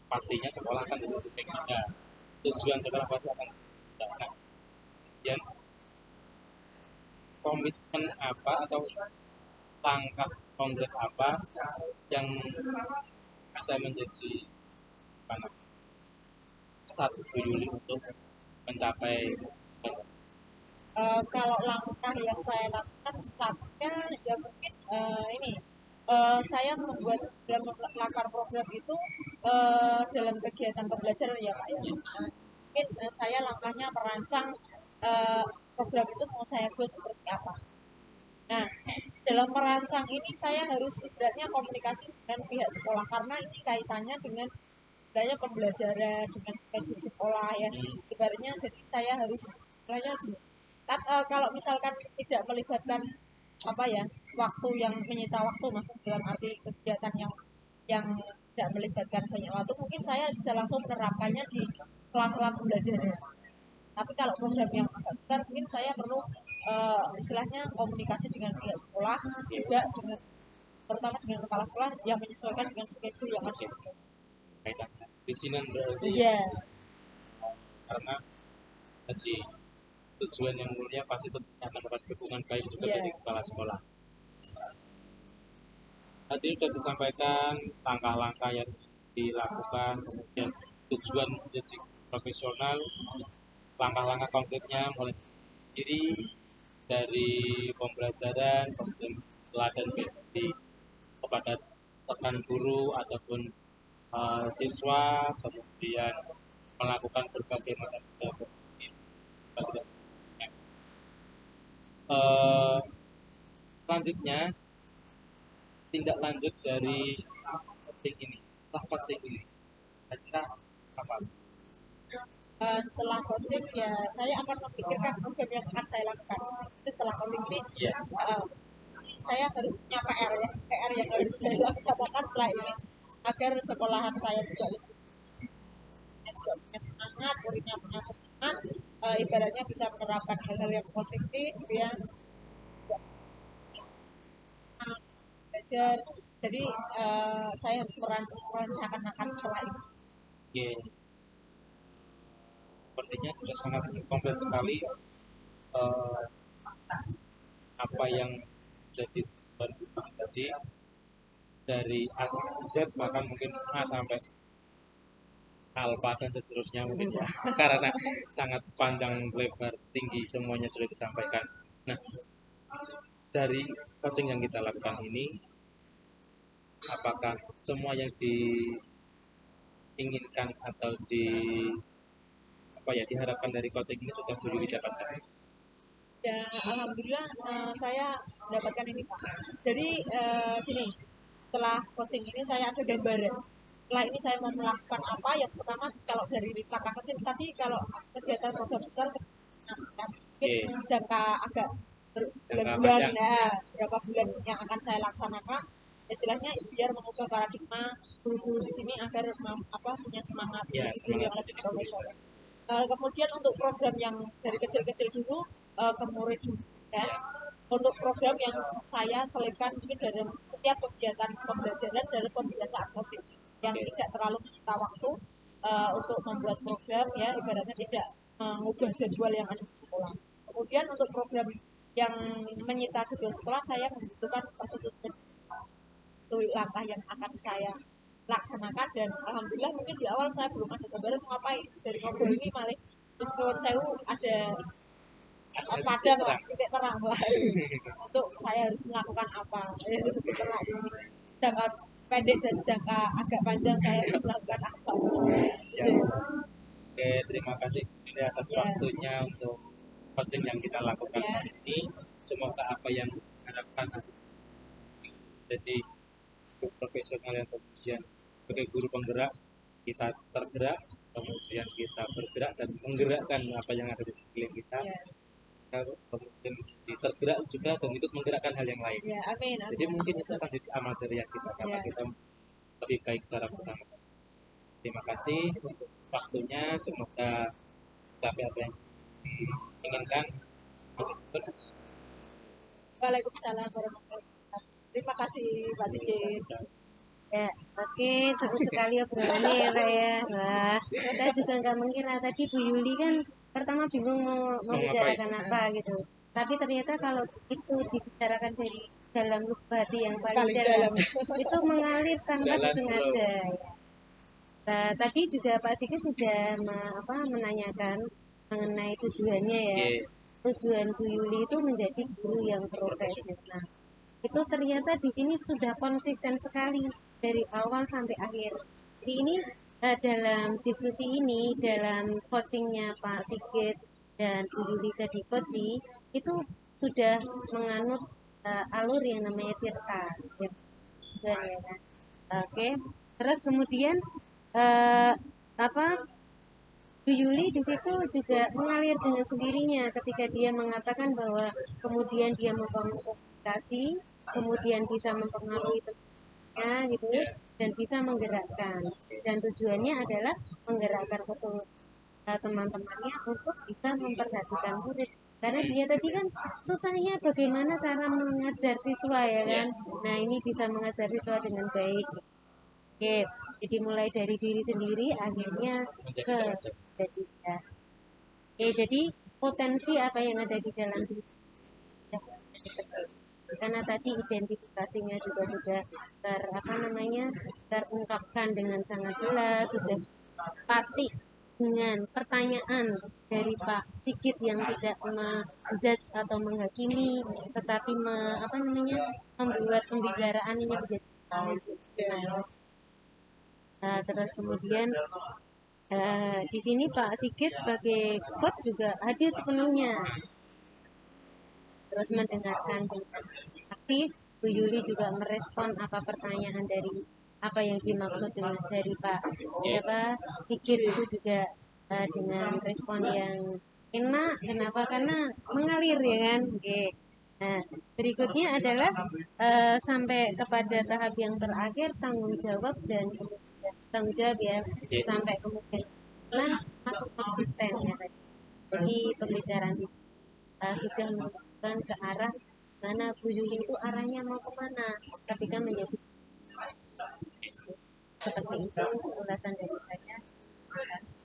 pastinya sekolah akan ditutup juga. Tujuan sekolah pasti akan tidak. Nah, kemudian komitmen apa atau langkah konkret apa yang bisa menjadi status Bu Yuli untuk mencapai Kalau langkah yang saya lakukan startnya ya mungkin ini saya membuat dalam melakukan program itu dalam kegiatan pembelajaran ya Pak ya. Mungkin saya langkahnya merancang program itu mau saya buat seperti apa. Nah, dalam merancang ini saya harus setidaknya komunikasi dengan pihak sekolah karena ini kaitannya dengan sebenarnya pembelajaran dengan schedule sekolah ya. Ibaratnya jadi saya harus istilahnya kalau misalkan tidak melibatkan apa ya waktu yang menyita waktu masuk dalam arti kegiatan yang tidak melibatkan banyak waktu mungkin saya bisa langsung menerapkannya di kelas-kelas pembelajaran. Tapi kalau program yang agak besar mungkin saya perlu istilahnya komunikasi dengan pihak sekolah juga dengan terutama dengan kepala sekolah yang menyesuaikan dengan schedule yang ada. kaitan perizinan berarti Iya. karena tadi tujuan yang mulia pasti tentunya mendapat dukungan baik juga Iya. dari kepala sekolah. Tadi sudah disampaikan langkah-langkah yang dilakukan, kemudian tujuan menjadi profesional, langkah-langkah konkretnya mulai diri dari pembelajaran, kemudian teladan di kepada rekan guru ataupun siswa, kemudian melakukan berbagai macam selanjutnya tindak lanjut dari coaching ini, setelah coaching ini, kira apa? Setelah coaching ya saya akan memikirkan program yang akan saya lakukan. Itu setelah coaching ini saya harus punya PR ya, PR yang harus saya laksanakan setelah ini agar sekolahan saya juga punya semangat, muridnya punya semangat, ibaratnya bisa menerapkan hal-hal yang positif, ya, belajar. Jadi saya harus merencanakan setelah ini. Yeah. Sepertinya sudah sangat komplit sekali apa yang jadi tadi dari A sampai Z bahkan mungkin A sampai alfa dan seterusnya mungkin ya karena sangat panjang lebar tinggi semuanya sudah disampaikan. Nah, dari coaching yang kita lakukan ini apakah semua yang diinginkan atau diharapkan dari coaching ini sudah perlu didapatkan? Ya, alhamdulillah saya mendapatkan ini Pak. Jadi gini, setelah coaching ini saya ada gambaran. Setelah ini saya mau melakukan apa? Yang pertama kalau dari langkah kecil tadi kalau kegiatan program besar mungkin jangka agak berbulan-bulan ya, berapa bulan yang akan saya laksanakan. Istilahnya biar mengubah paradigma guru-guru di sini agar punya semangat yang lebih profesional. Kemudian untuk program yang dari kecil-kecil dulu ke murid ya. Untuk program yang saya selipkan mungkin dalam setiap kegiatan pembelajaran dari pembiasaan positif yang tidak terlalu menyita waktu untuk membuat program ya ibaratnya tidak mengubah jadwal yang ada di sekolah. Kemudian untuk program yang menyita jadwal sekolah saya membutuhkan persetujuan itu langkah yang akan saya laksanakan dan alhamdulillah mungkin di awal saya belum ada gambaran mau ngapain dari ngobrol ini malah menurut saya ada padam lah titik terang lah untuk saya harus melakukan apa setelah ini jangka pendek dan jangka agak panjang saya harus melakukan apa. Oke, terima kasih atas waktunya untuk coaching yang kita lakukan hari ini. Semoga apa yang diharapkan jadi profesional yang kemudian sebagai guru penggerak kita tergerak, kemudian kita bergerak dan menggerakkan apa yang ada di sekeliling kita. Kemudian tergerak juga dan ikut menggerakkan hal yang lain. Ya, amin, amin. Jadi mungkin itu akan jadi amal jariah kita karena kita lebih baik secara bersama. Terima kasih untuk waktunya. Semoga capai apa yang diinginkan. Waalaikumsalam warahmatullahi wabarakatuh. Terima kasih Pak Didin. Ya, oke, seru sekali obrolannya ya Pak ya. Wah, saya juga nggak mengira tadi Bu Yuli kan pertama bingung mau membicarakan apa gitu. Tapi ternyata kalau itu dibicarakan dari dalam lubuk hati yang paling dalam, itu mengalir tanpa disengaja. Ya. Nah, tadi juga Pak Sigit sudah menanyakan mengenai tujuannya ya. Oke. Tujuan Bu Yuli itu menjadi guru yang profesional. Itu ternyata di sini sudah konsisten sekali dari awal sampai akhir. Jadi ini dalam diskusi ini, dalam coachingnya Pak Sigit dan Bu Yuli Sadikoci itu sudah menganut alur yang namanya Tirta, tujuan ya kan. Oke, terus kemudian eh, apa Bu Yuli di situ juga mengalir dengan sendirinya ketika dia mengatakan bahwa kemudian dia membangun komunikasi, kemudian bisa mempengaruhi temannya gitu dan bisa menggerakkan. Dan tujuannya adalah menggerakkan keseluruhan teman-temannya untuk bisa memperhatikan murid. Karena dia tadi kan susahnya bagaimana cara mengajar siswa ya kan. Nah ini bisa mengajar siswa dengan baik. Oke, jadi mulai dari diri sendiri akhirnya ke jadi ya. Oke, jadi potensi apa yang ada di dalam diri ya, karena tadi identifikasinya juga sudah terungkapkan dengan sangat jelas, sudah pasti dengan pertanyaan dari Pak Sigit yang tidak menjudge atau menghakimi, tetapi membuat pembicaraan ini menjadi baik. Nah, terus kemudian di sini Pak Sigit sebagai coach juga hadir sepenuhnya, terus mendengarkan dengan aktif. Bu Yuli juga merespon apa pertanyaan dari apa yang dimaksud dengan dari Pak Sigit itu juga dengan respon yang enak. Kenapa? Karena mengalir ya kan. Oke. Nah, berikutnya adalah sampai kepada tahap yang terakhir tanggung jawab dan tanggung jawab ya sampai kemudian masuk konsisten ya tadi. Jadi pembicaraan sudah menunjukkan ke arah mana Bu Yuli itu arahnya mau kemana ketika menjadi seperti itu ulasan dari saya. Terima kasih.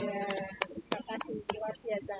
Ya, terima kasih luar biasa.